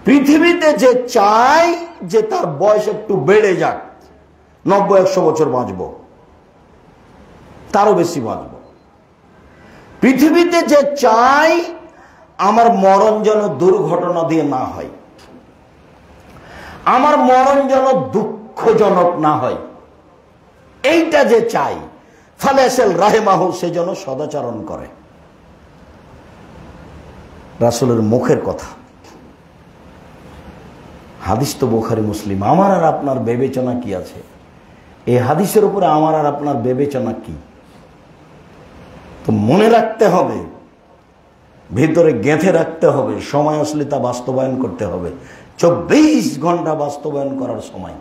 Speaker 1: পৃথিবীতে যে চায় যে তার বয়স একটু বেড়ে যাক, 90-100 বছর বাঁচব, তারও বেশি বাঁচব, পৃথিবীতে যে চায় আমার মরণ যেন দুর্ঘটনা দিয়ে না হয়, আমার মরণ যেন দুঃখজনক না হয়, এইটা যে চাই, ফালেসেল রাহেমাহু, সে যেন সদাচরণ করে। রাসূলের মুখের কথা, হাদিস তো বুখারী মুসলিম। আমার আর আপনার বিবেচনা কি আছে? এই হাদিসের উপরে আমার আর আপনার বিবেচনা কি? তো মনে রাখতে হবে, ভিতরে গেঁথে রাখতে হবে, সময় আসলে তা বাস্তবায়ন করতে হবে। 24 ঘন্টা বাস্তবায়ন করার সময়।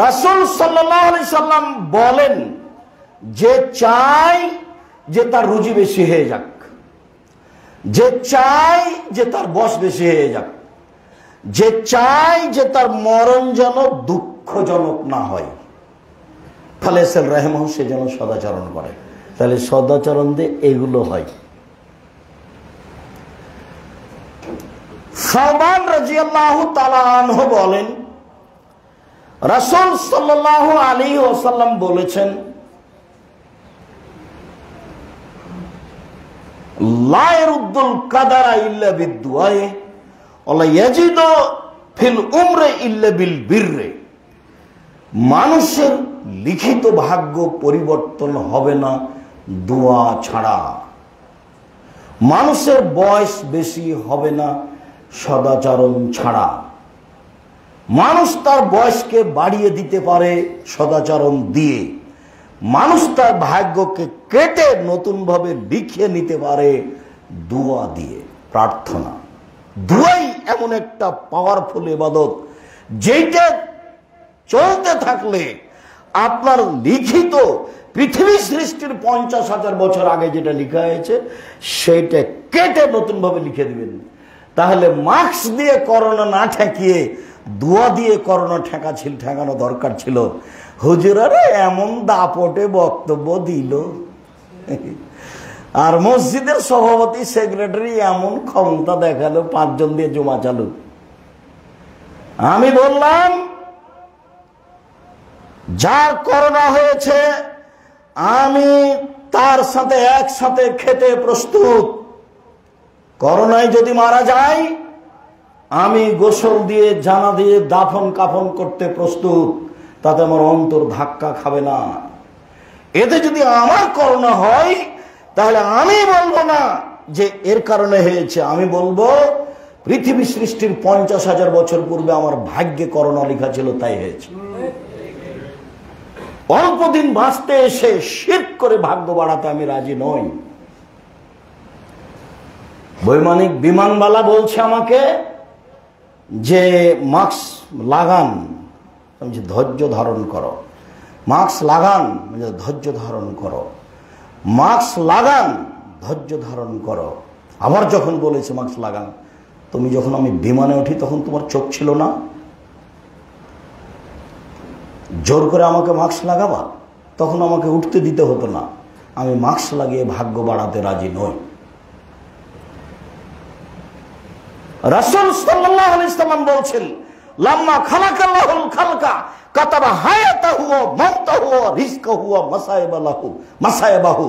Speaker 1: রাসূল সাল্লাল্লাহু আলাইহি সাল্লাম বলেন, যে চায় যে তার রুজি বেশি হয়ে যাক, যে চায় যে তার বয়স বেশি হয়ে যাক, যে চায় যে তার মরণ যেন দুঃখজনক না হয়, ফালেসেল রাহেমাহু, সে যেন সদাচরণ করে। তাহলে সদাচরণ দিয়ে এগুলো হয়। সাওবান রাদিয়াল্লাহু তাআলা আনহু বলেন, রাসূল সাল্লাল্লাহু আলাইহি ওয়াসাল্লাম বলেছেন, লা ইয়ারুদ্দুল কাদারা ইল্লা বিদ্দুআয়ে ওয়ালা ইয়াজিদু ফিল উমরি ইল্লা বিল বিররি। মানুষের লিখিত ভাগ্য পরিবর্তন হবে না দোয়া ছাড়া, মানুষের বয়স বেশি হবে না সদাচরণ ছাড়া। মানুষ তার বয়সকে বাড়িয়ে দিতে পারে সদাচরণ দিয়ে, মানুষ তার ভাগ্যকে কেটে নতুনভাবে লিখিয়ে নিতে পারে দোয়া দিয়ে, প্রার্থনা। দোয়াই এমন একটা পাওয়ারফুল ইবাদত, যেটা চলতে থাকলে আপনার লিখিত পৃথিবী সৃষ্টির 50,000 বছর আগে যেটা লেখা হয়েছে সেটা কেটে নতুনভাবে লিখে দিবেন। তাহলে মাস্ক দিয়ে করোনা না ঠেকিয়ে দোয়া দিয়ে করোনা ঠেকানো দরকার ছিল। হুজুরারে এমন দাপটে বক্তব্য দিল, আর মসজিদের সভাপতি সেক্রেটারি এমন ক্ষমতা দেখালো, 5 জন দিয়ে জমা চালু। আমি বললাম, যার করোনা হয়েছে আমি তার সাথে একসাথে খেতে প্রস্তুত। করোনায় যদি মারা যায় আমি গোসল দিয়ে, জানা দিয়ে দাফন কাফন করতে প্রস্তুত, তাতে আমার অন্তর ধাক্কা খাবে না। এতে যদি আমার করোনা হয় তাহলে আমি বলবো না যে এর কারণে হয়েছে, আমি বলবো পৃথিবী সৃষ্টির 50,000 বছর পূর্বে আমার ভাগ্যে করোনা লেখা ছিল, তাই হয়েছে। অল্প দিন বাঁচতে এসে শিরক করে ভাগ্য বাড়াতে আমি রাজি নই। বৈমানিক বিমানবালা বলছে আমাকে যে মাস্ক লাগান, আমি যে ধৈর্য ধারণ করো, মাস্ক লাগান, ধৈর্য ধারণ করো, মাস্ক লাগান, ধৈর্য ধারণ করো। আবার যখন বলেছে মাস্ক লাগান, তুমি যখন আমি বিমানে উঠি তখন তোমার চোখ ছিল না? জোর করে আমাকে মাস্ক লাগাবা, তখন আমাকে উঠতে দিতে হতো না। আমি মাস্ক লাগিয়ে ভাগ্য বাড়াতে রাজি নই। রাসূল সাল্লাল্লাহু আলাইহি ওয়াসাল্লাম বলছেন, লাম্মা খালাকাল্লাহুল খালকা কাতাবা হায়াতাহু ওয়া মাউতাহু ওয়া রিজকাহু ওয়া মাসায়াবাহু।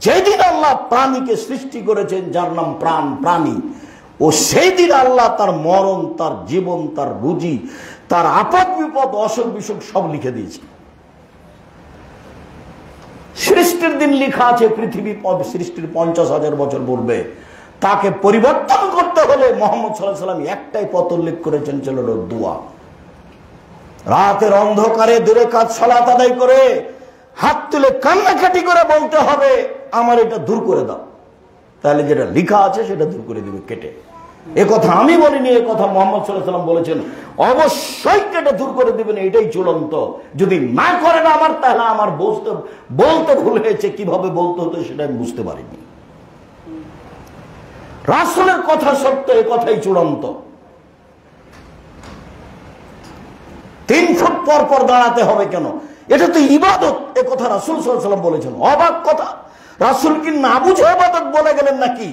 Speaker 1: যেদিন আল্লাহ প্রাণীকে সৃষ্টি করেছেন, যার নাম প্রাণী, ও সেই দিন আল্লাহ তার মরণ, তার জীবন, তার রুজি, তার আপদ বিপদ, অসুখ বিসুখ সব লিখে দিয়েছে। সৃষ্টির দিন লেখা আছে পৃথিবী সৃষ্টির 50,000 বছর পূর্বে। তাকে পরিবর্তন করতে হলে মুহাম্মদ সাল্লাল্লাহু আলাইহি ওয়াসাল্লাম একটাই পথ উল্লেখ করেছেন, ছিল দোয়া। রাতের অন্ধকারে দূরে কাজ সালাত আদায় করে হাত তুলে কান্নাকাটি করে বলতে হবে, আমার এটা দূর করে দাও। তাহলে যেটা লেখা আছে সেটা দূর করে দিবে কেটে। এ কথা আমি বলিনি, এ কথা মুহাম্মদ সাল্লাল্লাহু আলাইহি ওয়াসাল্লাম বলেছেন। অবশ্যই কেটে দূর করে দিবেন, এটাই চূড়ান্ত। যদি না করেন আমার, তাহলে আমার বলতে ভুল হয়েছে, কিভাবে বলতে হতো সেটা আমি বুঝতে পারিনি। রাসূলের কথা সত্য, এ কথাই চূড়ান্ত। 3 ফুট পর পর দাঁড়াতে হবে কেন? এটা তো ইবাদত, এ কথা রাসূল সাল্লাল্লাহু আলাইহি ওয়াসাল্লাম বলেছেন। অবাক কথা, রাসূল কি না বুঝে ইবাদত বলে গেলেন নাকি?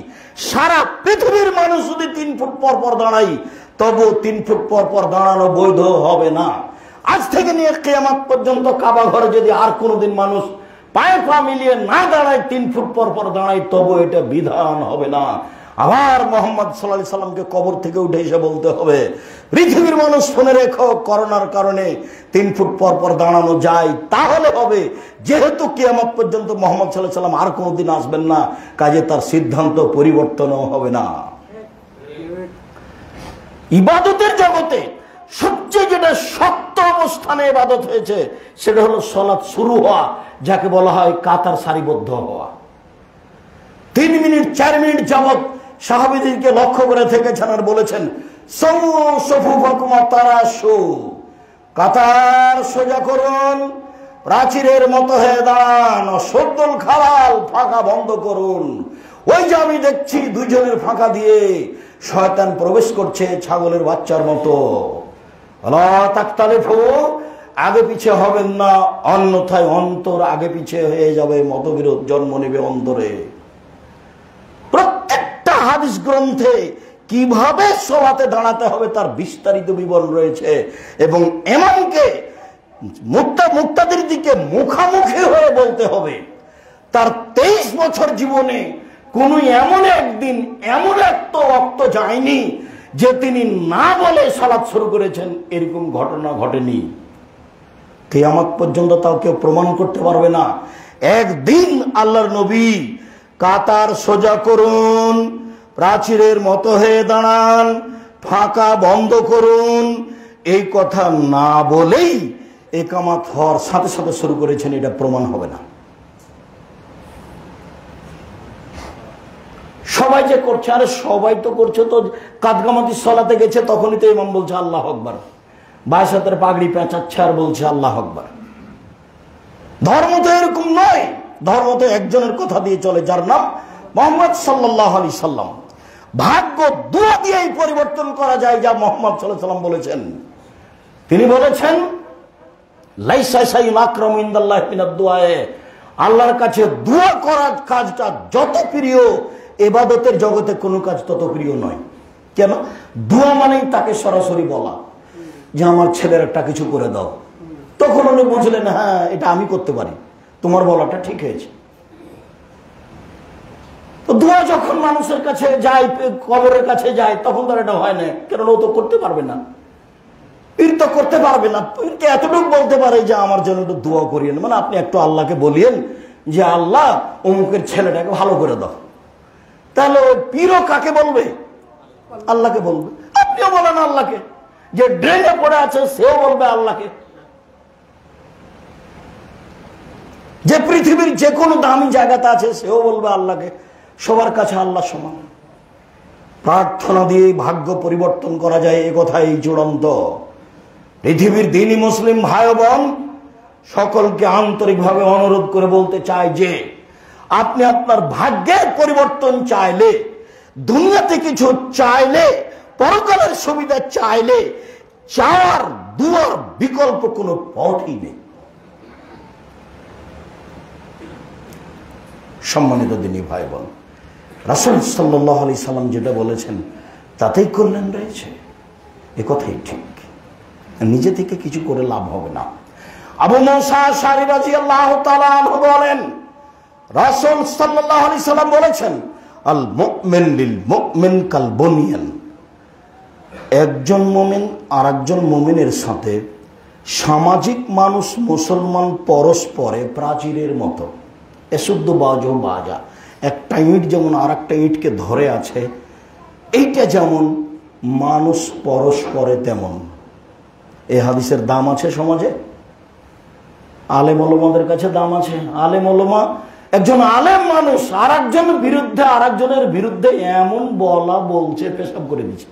Speaker 1: সারা পৃথিবীর মানুষ যদি 3 ফুট পর পর দাঁড়াই, তবু 3 ফুট পর পর দাঁড়ানো বৈধ হবে না। আজ থেকে নিয়ে কিয়ামত পর্যন্ত কাবা ঘরে যদি আর কোনোদিন মানুষ পায়ে পা মিলিয়ে না দাঁড়ায়, 3 ফুট পর পর দাঁড়ায়, তবু এটা বিধান হবে না। আবার মুহাম্মদ সাল্লাল্লাহু আলাইহি সাল্লামকে কবর থেকে উঠে এসে বলতে হবে, পৃথিবীর মানুষ শুনে রেখো, করোনার কারণে 3 ফুট পর পর দাঁড়ানো যায়, তাহলে হবে। যেহেতু কিয়ামত পর্যন্ত মুহাম্মদ সাল্লাল্লাহু আলাইহি সাল্লাম আর কোনোদিন আসবেন না, কাজে তার সিদ্ধান্ত পরিবর্তনও হবে না। ইবাদতের জগতে সবচেয়ে যেটা শক্ত অবস্থানে ইবাদত হয়েছে, সেটা হলো সালাত শুরু হওয়া, যাকে বলা হয় কাতার সারিবদ্ধ হওয়া। 3 মিনিট 4 মিনিট যাবত সাহাবীদেরকে লক্ষ্য করে থেকেছেন আর বলেছেন, কাতার সোজা করুন, প্রাচীরের মতো হয়ে দাঁড়ান, সদ্দুল খালাল, ফাঁকা বন্ধ করুন। ওই যে আমি দেখছি 2 জনের ফাঁকা দিয়ে শয়তান প্রবেশ করছে ছাগলের বাচ্চার মতো। লা তাকতালিফু, আগে পিছে হবেন না, অন্যথায় অন্তর আগে পিছে হয়ে যাবে, মতবিরোধ জন্ম নেবে অন্তরে। প্রত্যেকটা হাদিস গ্রন্থে কিভাবে সালাতে দাঁড়াতে হবে তার বিস্তারিত বিবরণ রয়েছে, এবং ইমামকে মুক্তাদির দিকে মুখামুখি হয়ে বলতে হবে। তার 23 বছর জীবনে কোন এমন একদিন এমন একটা ওয়াক্ত যায়নি যে তিনি না বলে সালাত শুরু করেছেন, এরকম ঘটনা ঘটেনি। কিয়ামত পর্যন্ত তাও কেউ প্রমাণ করতে পারবে না। একদিন আল্লাহর নবী কাতার সোজা করুন, প্রাচীরের মতো হয়ে দাঁড়ান, ফাঁকা বন্ধ করুন, এই কথা না বলেই ইকামত হওয়ার সাথে সাথে শুরু করেছেন, এটা প্রমাণ হবে না। সবাই যে করছে, আরে সবাই তো করছে, তো কাদগামাতি সলাতে গেছে, তখনই তো ইমাম বলছে আল্লাহ আকবার, বাসাতের পাগড়ি পেঁচাচ্ছে আর বলছে আল্লাহ আকবার। ধর্ম তো এরকম নয়। ধর্ম তো একজনের কথা দিয়ে চলে, যার নাম মুহাম্মদ সাল্লাল্লাহু আলাইহি সাল্লাম। ভাগ্য দোয়া দিয়েই পরিবর্তন করা যায়, যা মুহাম্মদ সাল্লাল্লাহু আলাইহি সাল্লাম বলেছেন। তিনি বলেছেন, লাইসা শাইউন আকরামু ইনদাল্লাহি মিনাদ দুআ, আল্লাহর কাছে দোয়া করার কাজটা যত প্রিয়, ইবাদতের জগতে কোনো কাজ তত প্রিয় নয়। কেন? দোয়া মানেই তাকে সরাসরি বলা যে আমার ছেলের একটা কিছু করে দাও। তখন উনি বুঝলেন, হ্যাঁ এটা আমি করতে পারি, তোমার বলাটা ঠিক হয়েছে। তো দোয়া যখন মানুষের কাছে যায়, কবরের কাছে যায়, তখন তার এটা হয় না, কারণ ও তো করতে পারবে না, পীর তো করতে পারবে না। পীরকে এতটুকু বলতে পারে যে আমার জন্য একটু দোয়া করিয়েন, মানে আপনি একটু আল্লাহকে বলিয়েন যে আল্লাহ অমুকের ছেলেটাকে ভালো করে দাও। তাহলে পীরও কাকে বলবে? আল্লাহকে বলবে। আপনিও বলেন আল্লাহকে, যে ড্রেনে পড়ে আছে সেও বলবে আল্লাহকে, যে পৃথিবীর যে কোনো দামি জায়গাতে আছে সেও বলবে আল্লাহকে। সবার কাছে আল্লাহ সমান। প্রার্থনা দিয়ে ভাগ্য পরিবর্তন করা যায়, এ কথাই চূড়ান্ত। পৃথিবীর দ্বীনি মুসলিম ভাই বোন সকলকে আন্তরিকভাবে অনুরোধ করে বলতে চাই যে আপনি আপনার ভাগ্যের পরিবর্তন চাইলে, দুনিয়াতে কিছু চাইলে, পরকালের সুবিধা চাইলে, চাওয়ার দুয়ার বিকল্প কোনো পথই নেই। সম্মানিত দ্বীনি ভাই বোন, রাসূল সাল্লাল্লাহু আলাইহি সাল্লাম যেটা বলেছেন তাতেই কল্যাণ রয়েছে, এ কথাই ঠিক। নিজে থেকে কিছু করে লাভ হবে না। আবু মুসা আশআরী রাদিয়াল্লাহু তাআলা আনহু বলেন, রাসূল সাল্লাল্লাহু আলাইহি সাল্লাম বলেছেন, আল মুমিন লিল মুমিন কাল বুনিয়ান, একজন মুমিন আর একজন মুমিনের সাথে সামাজিক মানুষ মুসলমান পরস্পরে প্রাচীরের মতো। এসুদ্ধ বাজো বাজা, একটা ইট যেমন আর একটা ইটকে ধরে আছে, এইটা যেমন মানুষ পরস্পরে তেমন। এই হাদিসের দাম আছে সমাজে, আলেম ওলামাদের কাছে দাম আছে। আলেম ওলামা একজন আলেম মানুষ আর একজনের বিরুদ্ধে এমন বলা বলছে, পেশাব করে দিচ্ছে।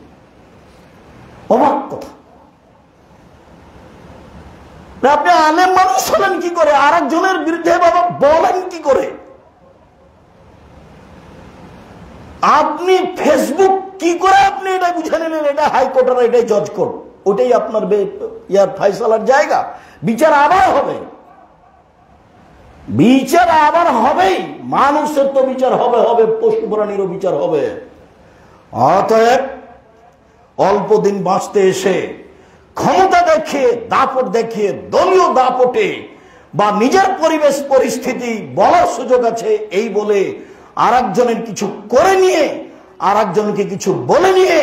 Speaker 1: অবাক কথা। আপনি আলেম মানুষ হলেন কি করে, আর একজনের বিরুদ্ধে বাবা বলেন কি করে? আপনি ফেসবুক কি করে আপনি এটা বুঝে নিলেন এটা হাইকোর্ট আর এটাই জজ কোর্ট, ওটাই আপনার ফাইসালার জায়গা। বিচার আবার হবে, বিচার আবার হবেই। মানুষের তো বিচার হবে, পশু প্রাণীরও বিচার হবে। অতএব অল্প দিন বাঁচতে এসে ক্ষমতা দেখিয়ে, দাপট দেখিয়ে, দলীয় দাপটে বা নিজের পরিবেশ পরিস্থিতি বলার সুযোগ আছে এই বলে আর একজনের কিছু করে নিয়ে, আর একজনকে কিছু বলে নিয়ে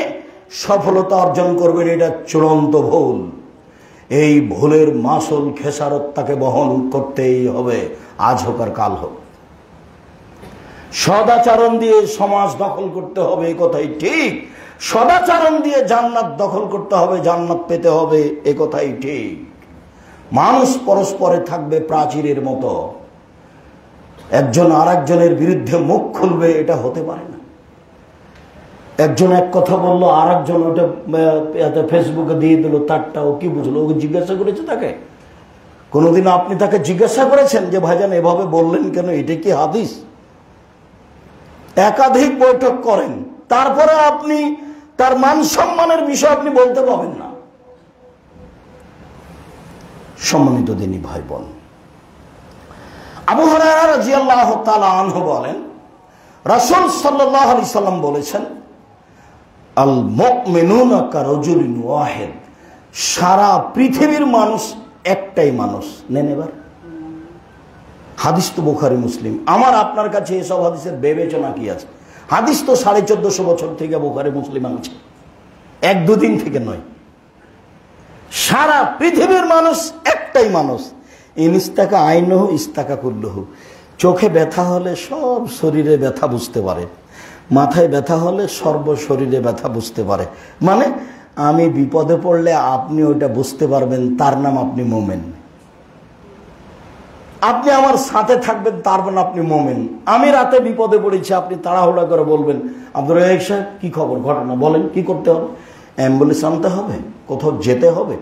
Speaker 1: সফলতা অর্জন করবেন, এটা চূড়ান্ত ভুল। এই ভুলের মাসুল খেসারত তাকে বহন করতেই হবে, আজ হোক আর কাল হোক। সদাচরণ দিয়ে সমাজ দখল করতে হবে, এ কথাই ঠিক। সদাচরণ দিয়ে জান্নাত দখল করতে হবে, জান্নাত পেতে হবে, এ কথাই ঠিক। মানুষ পরস্পরে থাকবে প্রাচীরের মতো, একজন আর একজনের বিরুদ্ধে মুখ খুলবে, এটা হতে পারে না। একজন এক কথা বললো, আর একজন ওটা ফেসবুকে দিয়ে দিল তারটা, ও কি বুঝলো? ওকে জিজ্ঞাসা করেছে তাকে? কোনোদিন আপনি তাকে জিজ্ঞাসা করেছেন যে ভাইজান এভাবে বললেন কেন, এটা কি হাদিস? একাধিক বৈঠক করেন, তারপরে আপনি তার মান সম্মানের বিষয় আপনি বলতে পারবেন না। সম্মানিত দিনী ভাই বোন, আবু হুরায়রা রাদিয়াল্লাহু তাআলা আনহু বলেন, রাসূল সাল্লাল্লাহু আলাইহি সাল্লাম বলেছেন, আল মুমিনুনা কারাজুলিন ওয়াহিদ, সারা পৃথিবীর মানুষ একটাই মানুষ। নেন এবার হাদিস তো বুখারী মুসলিম। আমার আপনার কাছে এসব হাদিসের বিবেচনা কি আছে? হাদিস তো 1450 বছর থেকে বুখারী মুসলিম আছে, এক দুদিন থেকে নয়। সারা পৃথিবীর মানুষ একটাই মানুষ। ইনিস্তাকা আইনহু ইস্তাকা কুল্লুহু। চোখে ব্যথা হলে সব শরীরে ব্যথা বুঝতে পারে, মাথায় ব্যথা হলে সর্ব শরীরে ব্যথা বুঝতে পারে। মানে আমি বিপদে পড়লে আপনি ওইটা বুঝতে পারবেন, তার নাম আপনি মোমেন। আপনি আমার সাথে থাকবেন, তার মানে আপনি মোমেন। আমি রাতে বিপদে পড়েছি, আপনি তাড়াহুড়া করে বলবেন, আব্দুর রাজ্জাক সাহেব কি খবর, ঘটনা বলেন, কি করতে হবে? অ্যাম্বুলেন্স আনতে হবে, কোথাও যেতে হবে,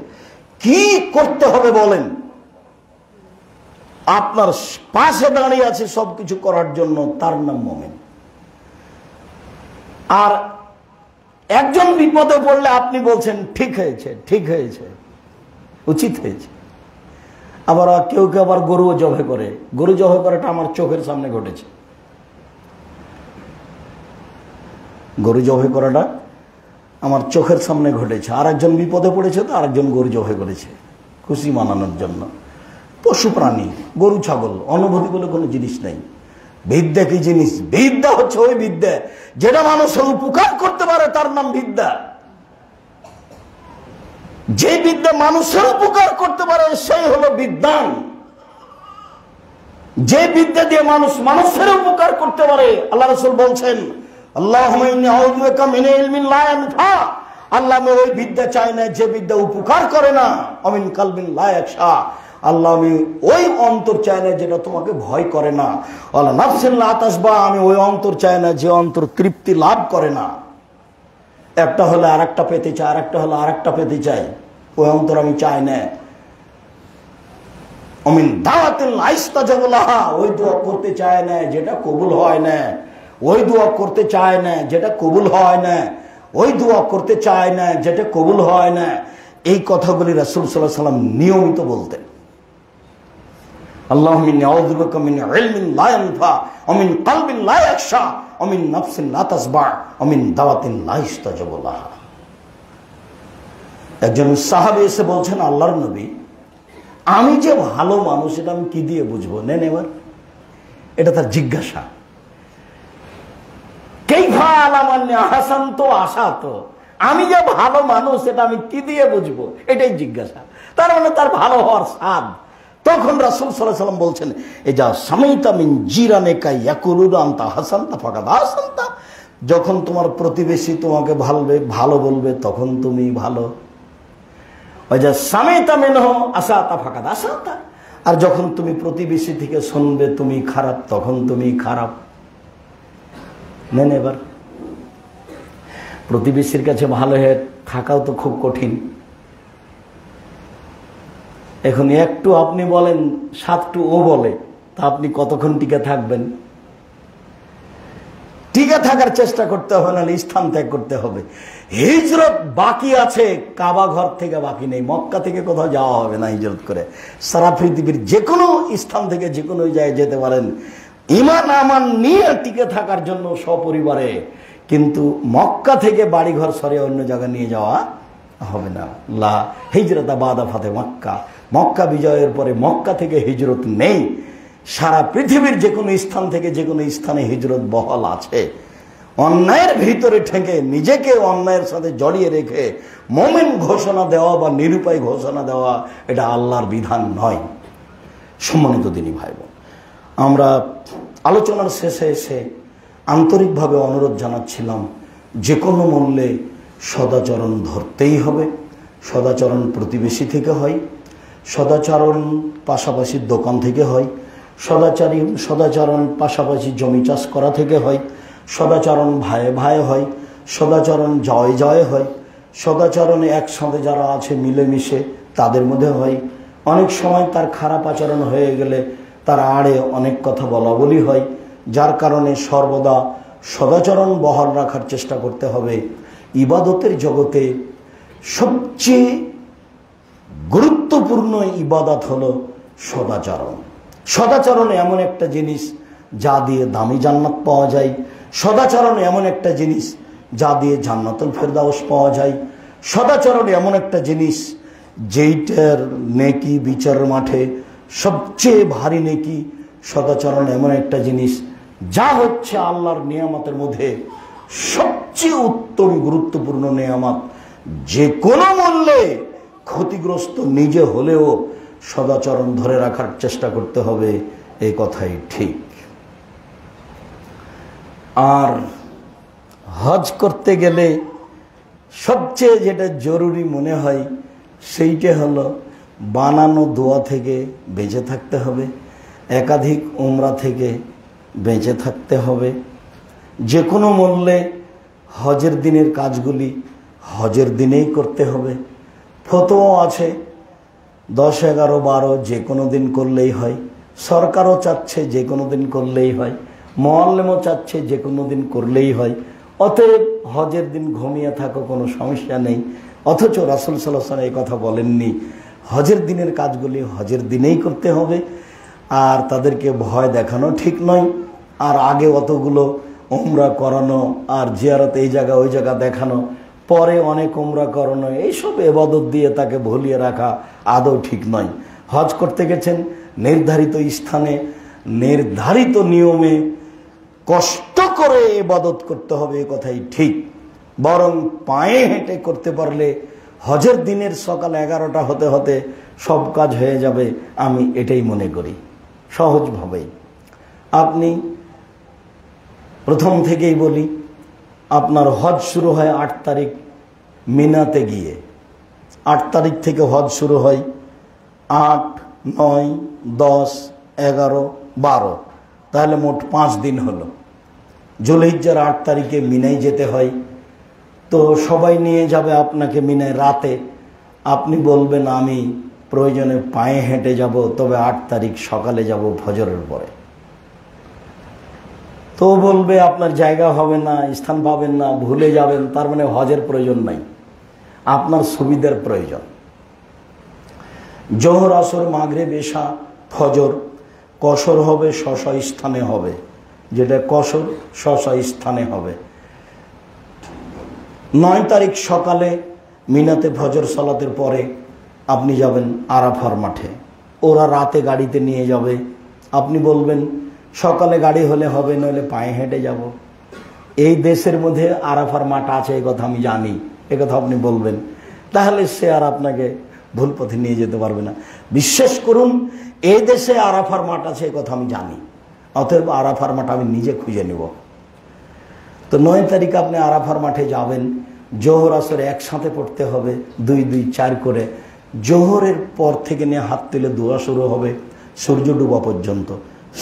Speaker 1: কি করতে হবে বলেন। আপনার পাশে দাঁড়িয়ে আছে সবকিছু করার জন্য, তার নাম মোমেন। আর একজন বিপদে পড়লে আপনি বলছেন ঠিক হয়েছে, ঠিক হয়েছে, উচিত হয়েছে। আবার কেউ কেউ আবার গরুও জবাই করে। গরু জবাই করাটা আমার চোখের সামনে ঘটেছে। গরু জবাই করাটা আমার চোখের সামনে ঘটেছে। আর একজন বিপদে পড়েছে, তো আরেকজন গরু জবাই করেছে খুশি মানানোর জন্য। পশু প্রাণী, গরু ছাগল, অনুভূতি বলে কোনো জিনিস নেই। বিদ্যা কি জিনিস? বিদ্যা হচ্ছে ওই বিদ্যা যেটা মানুষের উপকার করতে পারে, তার নাম বিদ্যা। যে বিদ্যা মানুষের উপকার করতে পারে সেই হলো বিদ্বান। যে বিদ্যা দিয়ে মানুষ মানুষের উপকার করতে পারে, আল্লাহ রাসূল বলছেন, আল্লাহুম্মা ইন্নী আউযু বিকা মিন ইলমিন লা ইয়ানফা। আল্লাহ, আমি ওই বিদ্যা চাই না যে বিদ্যা উপকার করে না। আমিন কালবিন লা ইয়াখশা। আল্লাহ, আমি ওই অন্তর চাই না যেটা তোমাকে ভয় করে না। আল্লাহ নাফসিন লা তাসবা, আমি ওই অন্তর চাই না যে অন্তর তৃপ্তি লাভ করে না। একটা হলে আরেকটা পেতে চায়, আরেকটা হলে আরেকটা পেতে চায়, ওই অন্তর আমি চাই না। আমিন দাওয়াতিন লা ইস্তাজাবু লাহা, ওই দোয়া করতে চায় না যেটা কবুল হয় না। ওই দোয়া করতে চায় না যেটা কবুল হয় না। ওই দোয়া করতে চায় না যেটা কবুল হয় না। এই কথাগুলি রাসূল সাল্লাল্লাহু আলাইহি সাল্লাম নিয়মিত বলতেন। আল্লাহুম্মা ইন্নী আউযু বিকা মিন ইলমিন লা ইয়ানফা ওয়া মিন কলবিন লা ইয়াখশা ওয়া মিন নাফসিন লা তাসবা ওয়া মিন দাওয়াতিন লা ইস্তাজাবু লাহা। একজন সাহাবী এসে বলছেন, আল্লাহর নবী, আমি যে ভালো মানুষ এটা আমি কি দিয়ে বুঝবো? নেন এবার, এটা তার জিজ্ঞাসা। কাইফা আলামান্নি আহসানতু আসাতু, আমি যে ভালো মানুষ এটা আমি কি দিয়ে বুঝবো? এটাই জিজ্ঞাসা। তার মানে তার ভালো হওয়ার স্বাদ। তখন রাসূল সাল্লাল্লাহু আলাইহি ওয়াসাল্লাম বলছেন, এজা সামাইতা মিন জিরানিকা ইয়াকুলুনা আনতা হাসানতা ফাকাদ আহসানতা, যখন তোমার প্রতিবেশী তোমাকে ভালো বলবে তখন তুমি ভালো। ওইজা সামাইতা মিনহু আসাতা ফাকাদ আসাতা, আর যখন তুমি প্রতিবেশী থেকে শুনবে তুমি খারাপ, তখন তুমি খারাপ। নেন এবার, প্রতিবেশীর কাছে ভালো হয়ে থাকাও তো খুব কঠিন। এখন একটু আপনি বলেন, সাতটু ও বলে, তা আপনি কতক্ষণ টিকে থাকবেন? টিকে থাকার চেষ্টা করতে হবে, না স্থান ত্যাগ করতে হবে। হিজরত বাকি আছে, কাবা ঘর থেকে বাকি নেই। মক্কা থেকে কোথাও যাওয়া হবে না হিজরত করে। সারা পৃথিবীর যে কোনো স্থান থেকে যে কোনো জায়গায় যেতে পারেন ঈমান আমান নিয়ে টিকে থাকার জন্য সপরিবারে, কিন্তু মক্কা থেকে বাড়িঘর সরে অন্য জায়গায় নিয়ে যাওয়া হবে না। লা হিজরত বাদা ফাতে মক্কা, মক্কা বিজয়ের পরে মক্কা থেকে হিজরত নেই। সারা পৃথিবীর যে কোনো স্থান থেকে যে কোনো স্থানে হিজরত বহাল আছে। অন্যায়ের ভিতরে ঠেকে নিজেকে অন্যায়ের সাথে জড়িয়ে রেখে মোমেন ঘোষণা দেওয়া বা নিরুপায় ঘোষণা দেওয়া, এটা আল্লাহর বিধান নয়। সম্মানিত দিনী ভাই বোন, আমরা আলোচনার শেষে এসে আন্তরিকভাবে অনুরোধ জানাচ্ছিলাম, যে কোনো মূল্যে সদাচরণ ধরতেই হবে। সদাচরণ প্রতিবেশী থেকে হয়, সদাচরণ পাশাপাশি দোকান থেকে হয়, সদাচরণ পাশাপাশি জমি চাষ করা থেকে হয়, সদাচরণ ভাইয়ে ভাইয়ে হয়, সদাচরণ জয় জয় হয়, সদাচরণ একসাথে যারা আছে মিলেমিশে তাদের মধ্যে হয়। অনেক সময় তার খারাপ আচরণ হয়ে গেলে তার আড়ে অনেক কথা বলা বলি হয়, যার কারণে সর্বদা সদাচরণ বহাল রাখার চেষ্টা করতে হবে। ইবাদতের জগতে সবচেয়ে গুরুত্বপূর্ণ ইবাদত হলো সদাচরণ। সদাচরণ এমন একটা জিনিস যা দিয়ে দামি জান্নাত পাওয়া যায়। সদাচরণ এমন একটা জিনিস যা দিয়ে জান্নাতুল ফেরদাউস পাওয়া যায়। সদাচরণ এমন একটা জিনিস যেইটার নেকি বিচারের মাঠে সবচেয়ে ভারী নেকি। সদাচরণ এমন একটা জিনিস যা হচ্ছে আল্লাহর নিয়ামতের মধ্যে সবচেয়ে উত্তম গুরুত্বপূর্ণ নিয়ামত। যে কোনো মূল্যে ক্ষতিগ্রস্ত নিজে হলেও সদাচরণ ধরে রাখার চেষ্টা করতে হবে, এই কথাই ঠিক। আর হজ করতে গেলে সবচেয়ে যেটা জরুরি মনে হয় সেইটা হলো বানানো দোয়া থেকে বেঁচে থাকতে হবে, একাধিক উমরা থেকে বেঁচে থাকতে হবে। যে কোনো মূল্যে হজের দিনের কাজগুলি হজের দিনেই করতে হবে। ফতোয়া আছে 10, 11, 12 যে কোনো দিন করলেই হয়। সরকারও চাচ্ছে যে কোনো দিন করলেই হয়, মুআল্লিমও চাচ্ছে যে কোনো দিন করলেই হয়। অতএব হজের দিন ঘুমিয়ে থাকো, কোনো সমস্যা নেই। অথচ রাসূল সাল্লাল্লাহু আলাইহি ওয়াসাল্লাম এই কথা বলেননি। হজের দিনের কাজগুলি হজের দিনেই করতে হবে। আর তাদেরকে ভয় দেখানো ঠিক নয়। আর আগে অতগুলো উমরা করানো আর জিয়ারত এই জায়গা ওই জায়গা দেখানো, পরে অনেক উমরা করানো, এইসব ইবাদত দিয়ে তাকে ভুলিয়ে রাখা আদৌ ঠিক নয়। হজ করতে গেছেন নির্ধারিত স্থানে নির্ধারিত নিয়মে কষ্ট করে ইবাদত করতে হবে, এ কথাই ঠিক। বরং পায়ে হেঁটে করতে পারলে হজের দিনের সকাল 11টা হতে হতে সব কাজ হয়ে যাবে, আমি এটাই মনে করি। সহজভাবেই আপনি প্রথম থেকেই বলি, আপনার হজ শুরু হয় 8 তারিখ মিনাতে গিয়ে। 8 তারিখ থেকে হজ শুরু হয়। 8, 9, 10, 11, 12, তাহলে মোট 5 দিন হলো। যুলহিজ্জার 8 তারিখে মিনায় যেতে হয়। তো সবাই নিয়ে যাবে আপনাকে মিনায় রাতে। আপনি বলবেন আমি প্রয়োজনে পায়ে হেঁটে যাব, তবে 8 তারিখ সকালে যাব ফজরের পরে। তো বলবে আপনার জায়গা হবে না, স্থান পাবেন না, ভুলে যাবেন। তার মানে হজের প্রয়োজন নাই, আপনার সুবিধার প্রয়োজন। জোহর, আসর, মাগরিব, এশা, ফজর কসর হবে, স্ব স্থানে হবে। যেটা কসর স্ব স্থানে হবে। 9 তারিখ সকালে মিনাতে ফজর সালাতের পরে আপনি যাবেন আরাফার মাঠে। ওরা রাতে গাড়িতে নিয়ে যাবে। আপনি বলবেন সকালে গাড়ি হলে হবে, নইলে পায়ে হেঁটে যাব। এই দেশের মধ্যে আরাফার মাঠ আছে, এই কথা আমি জানি, এ কথা আপনি বলবেন। তাহলে সে আর আপনাকে ভুল পথে নিয়ে যেতে পারবে না। বিশ্বাস করুন, এই দেশে আরাফার মাঠ আছে, এই কথা আমি জানি। অতএব আরাফার মাঠ আমি নিজে খুঁজে নেব। তো 9 তারিখ আপনি আরাফার মাঠে যাবেন। জোহর আসর একসাথে পড়তে হবে, 2, 2, 4 করে। জোহরের পর থেকে নিয়ে হাত তুলে দোয়া শুরু হবে। সূর্য ডুবা পর্যন্ত।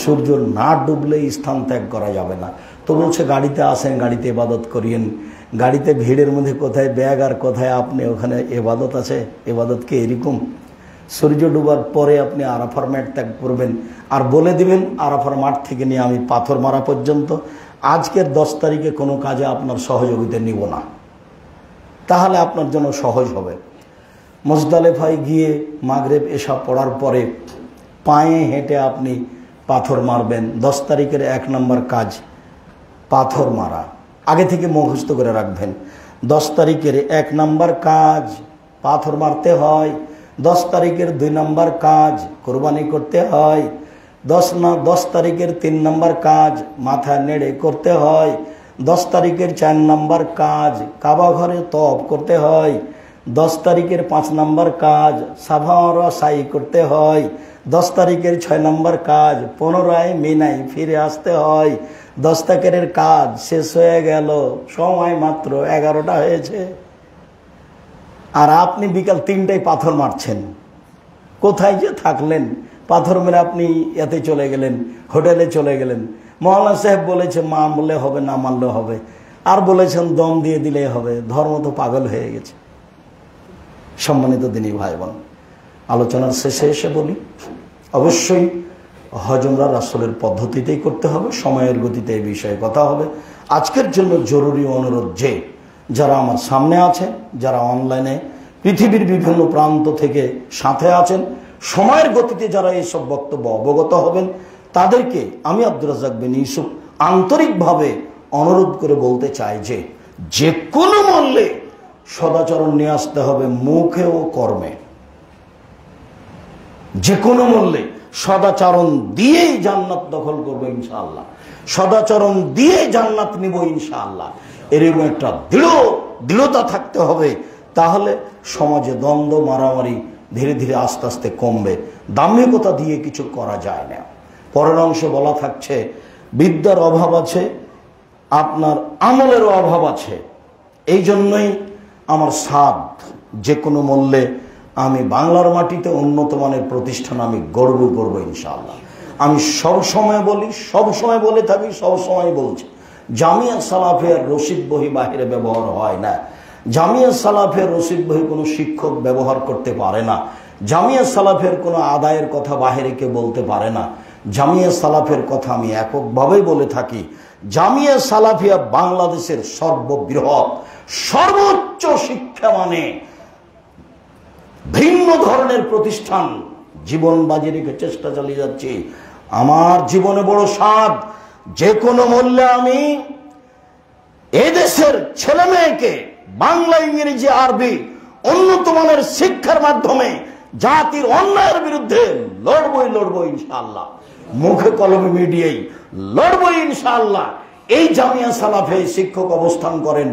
Speaker 1: সূর্য না ডুবলে স্থান ত্যাগ করা যাবে না। তো বলছে গাড়িতে আসেন, গাড়িতে ইবাদত করিয়েন। গাড়িতে ভিড়ের মধ্যে কোথায় ব্যাগ আর কোথায় আপনি, ওখানে ইবাদত আছে? ইবাদত কি এরকম? সূর্য ডুবার পরে আপনি আরাফার মাঠ ত্যাগ করবেন আর বলে দিবেন আরাফার মাঠ থেকে নিয়ে আমি পাথর মারা পর্যন্ত আজকের 10 তারিখে কোনো কাজে আপনার সহযোগিতা নিব না। তাহলে আপনার জন্য সহজ হবে। মুজদালিফায় গিয়ে মাগরিব এশা পড়ার পরে পায়ে হেঁটে আপনি পাথর মারবেন। 10 তারিখের 1 নম্বর কাজ পাথর মারা। আগে থেকে মুখস্থ করে রাখবেন। 10 তারিখের 1 নম্বর কাজ পাথর মারতে হয়। 10 তারিখের 2 নম্বর কাজ কোরবানি করতে হয়। 10 তারিখের 3 নম্বর কাজ মাথা নেড়ে করতে হয়। 10 তারিখের 4 নম্বর কাজ কাবা ঘরে তওয়াফ করতে হয়। 10 তারিখের 5 নম্বর কাজ সাফা মারওয়া সাই করতে হয়। 10 তারিখের 6 নম্বর কাজ পুনরায় মিনায় ফিরে আসতে হয়। 10 তারিখের কাজ শেষ হয়ে গেল, সময় মাত্র 11টা হয়েছে, আর আপনি বিকাল 3টায় পাথর মারছেন। কোথায় যে থাকলেন? পাথর মেরে আপনি এতে চলে গেলেন, হোটেলে চলে গেলেন। মৌলানা সাহেব বলেছে মানলে হবে, না মানলে হবে, আর বলেছেন দম দিয়ে দিলে হবে। ধর্ম তো পাগল হয়ে গেছে। সম্মানিত দিনী ভাই বোন, আলোচনার শেষে এসে বলি, অবশ্যই হজ উমরা রাসূলের পদ্ধতিতেই করতে হবে, সময়ের গতিতে এই বিষয়ে কথা হবে। আজকের জন্য জরুরি অনুরোধ যে যারা আমার সামনে আছেন, যারা অনলাইনে পৃথিবীর বিভিন্ন প্রান্ত থেকে সাথে আছেন, সময়ের গতিতে যারা এইসব বক্তব্য অবগত হবেন, তাদেরকে আমি আব্দুর রাজ্জাক বিন ইউসুফ আন্তরিকভাবে অনুরোধ করে বলতে চাই যে যে কোনো মূল্যে সদাচরণ নিয়ে আসতে হবে, মুখে ও কর্মে। যে কোনো মূল্যে সদাচরণ দিয়েই জান্নাত দখল করবো ইনশাআল্লাহ, সদাচরণ দিয়ে জান্নাত নিব ইনশাআল্লাহ। এরকম একটা দৃঢ়তা থাকতে হবে। তাহলে সমাজে দ্বন্দ্ব মারামারি ধীরে ধীরে আস্তে আস্তে কমবে। দাম্ভিকতা দিয়ে কিছু করা যায় না। পরের অংশে বলা থাকছে বিদ্যার অভাব আছে, আপনার আমলেরও অভাব আছে। এই জন্যই আমার সাধ যে কোনো মূল্যে আমি বাংলার মাটিতে উন্নত মানের প্রতিষ্ঠান আমি গড়ব ইনশাআল্লাহ। আমি সব সময় বলি, সব সময় বলে থাকি, সব সময় বলছি, জামিয়া সালাফিয়ার রশিদ বহি বাহিরে ব্যবহার হয় না। জামিয়া সালাফিয়ার রশিদ বহি কোনো শিক্ষক ব্যবহার করতে পারে না। জামিয়া সালাফের কোনো আদায়ের কথা বাহিরে কেউ বলতে পারে না। জামিয়া সালাফের কথা আমি এককভাবেই বলে থাকি। জামিয়া সালাফিয়া বাংলাদেশের সর্ববৃহৎ সর্বোচ্চ শিক্ষা মানে ভিন্ন ধরনের প্রতিষ্ঠান। জীবন বাজি রেখে চেষ্টা চালিয়ে যাচ্ছি। আমার জীবনে বড় সাধ, যে কোনো মূল্যে আমি এদেশের ছেলে মেয়েকে বাংলা, ইংরেজি, আরবি উন্নত মানের শিক্ষার মাধ্যমে জাতির অন্যায়ের বিরুদ্ধে লড়বো ইনশাআল্লাহ। মুখে কলমে মিডিয়াই লড়বো ইনশাআল্লাহ। এই জামিয়া সালাফে শিক্ষক অবস্থান করেন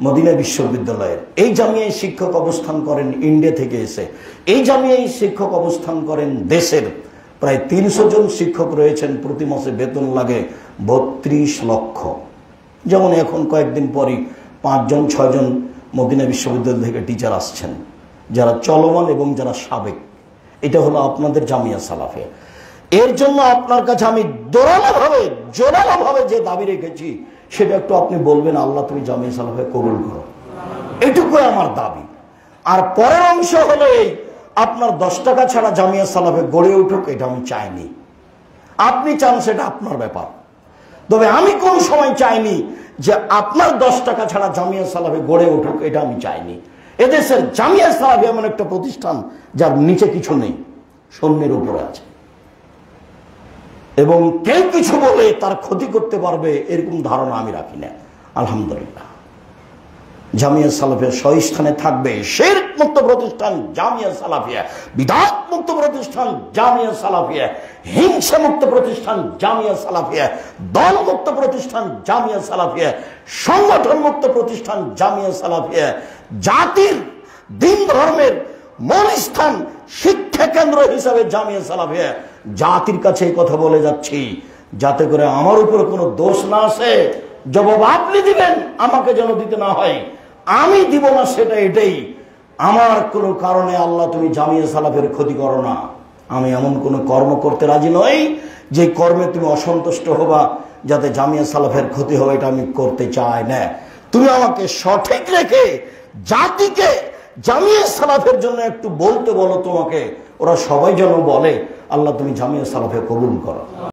Speaker 1: মদিনা বিশ্ববিদ্যালয়ের, এই জামিয়ায় শিক্ষক অবস্থান করেন ইন্ডিয়া থেকে এসে, এই জামিয়ায় শিক্ষক অবস্থান করেন দেশের প্রায় 300 জন শিক্ষক রয়েছেন। প্রতি মাসে বেতন লাগে 32 লক্ষ। যেমন এখন কয়েকদিন পরই 5 জন 6 জন মদিনা বিশ্ববিদ্যালয় থেকে টিচার আসছেন, যারা চলমান এবং যারা সাবেক। এটা হলো আপনাদের জামিয়া সালাফে। এর জন্য আপনার কাছে আমি জোরালোভাবে যে দাবি রেখেছি সেটা একটু আপনি বলবেন, আল্লাহ তুমি জামিয়া সালাফে কবুল করো। এটুকু আমার দাবি। আর পরের অংশ হলো এই, আপনার 10 টাকা ছাড়া জামিয়া সালাফে গড়ে উঠুক এটা আমি চাইনি। আপনি চান সেটা আপনার ব্যাপার, তবে আমি কোন সময় চাইনি যে আপনার 10 টাকা ছাড়া জামিয়া সালাফে গড়ে উঠুক, এটা আমি চাইনি। এদেশের জামিয়া সালাফি এমন একটা প্রতিষ্ঠান যার নিচে কিছু নেই, শূন্যের উপরে আছে, এবং কেউ কিছু বলে তার ক্ষতি করতে পারবে এরকম ধারণা আমি রাখি না। আলহামদুলিল্লাহ, জামিয়া সালাফিয়া স্বস্থানে থাকবে। শিরক মুক্ত প্রতিষ্ঠান জামিয়া সালাফিয়া, বিদআত মুক্ত প্রতিষ্ঠান জামিয়া সালাফিয়া, হিংসা মুক্ত প্রতিষ্ঠান জামিয়া সালাফিয়া, দল মুক্ত প্রতিষ্ঠান জামিয়া সালাফিয়া, সংগঠন মুক্ত প্রতিষ্ঠান জামিয়া সালাফিয়া, জাতির দিন ধর্মের মূল স্থান শিক্ষা কেন্দ্র হিসাবে জামিয়া সালাফিয়া। জাতির কাছে এই কথা বলে যাচ্ছি যাতে করে আমার উপর কোনো দোষ না আসে। জবাব আপনি দিবেন, আমাকে যেন দিতে না হয়। আমি দিব না সেটা এটাই। আমার কোনো কারণে আল্লাহ তুমি জামিয়া সালাফের ক্ষতি করো না, আমি এমন কোনো কর্ম করতে রাজি নই যে কর্মে তুমি অসন্তুষ্ট হবা, যাতে জামিয়া সালাফের ক্ষতি হবে, এটা আমি করতে চাই না। তুমি আমাকে সঠিক রেখে জাতিকে জামিয়া সালাফের জন্য একটু বলতে বলো, তোমাকে ওরা সবাই যেন বলে আল্লাহ তুমি জামিয়া সালাফে কবুল করো।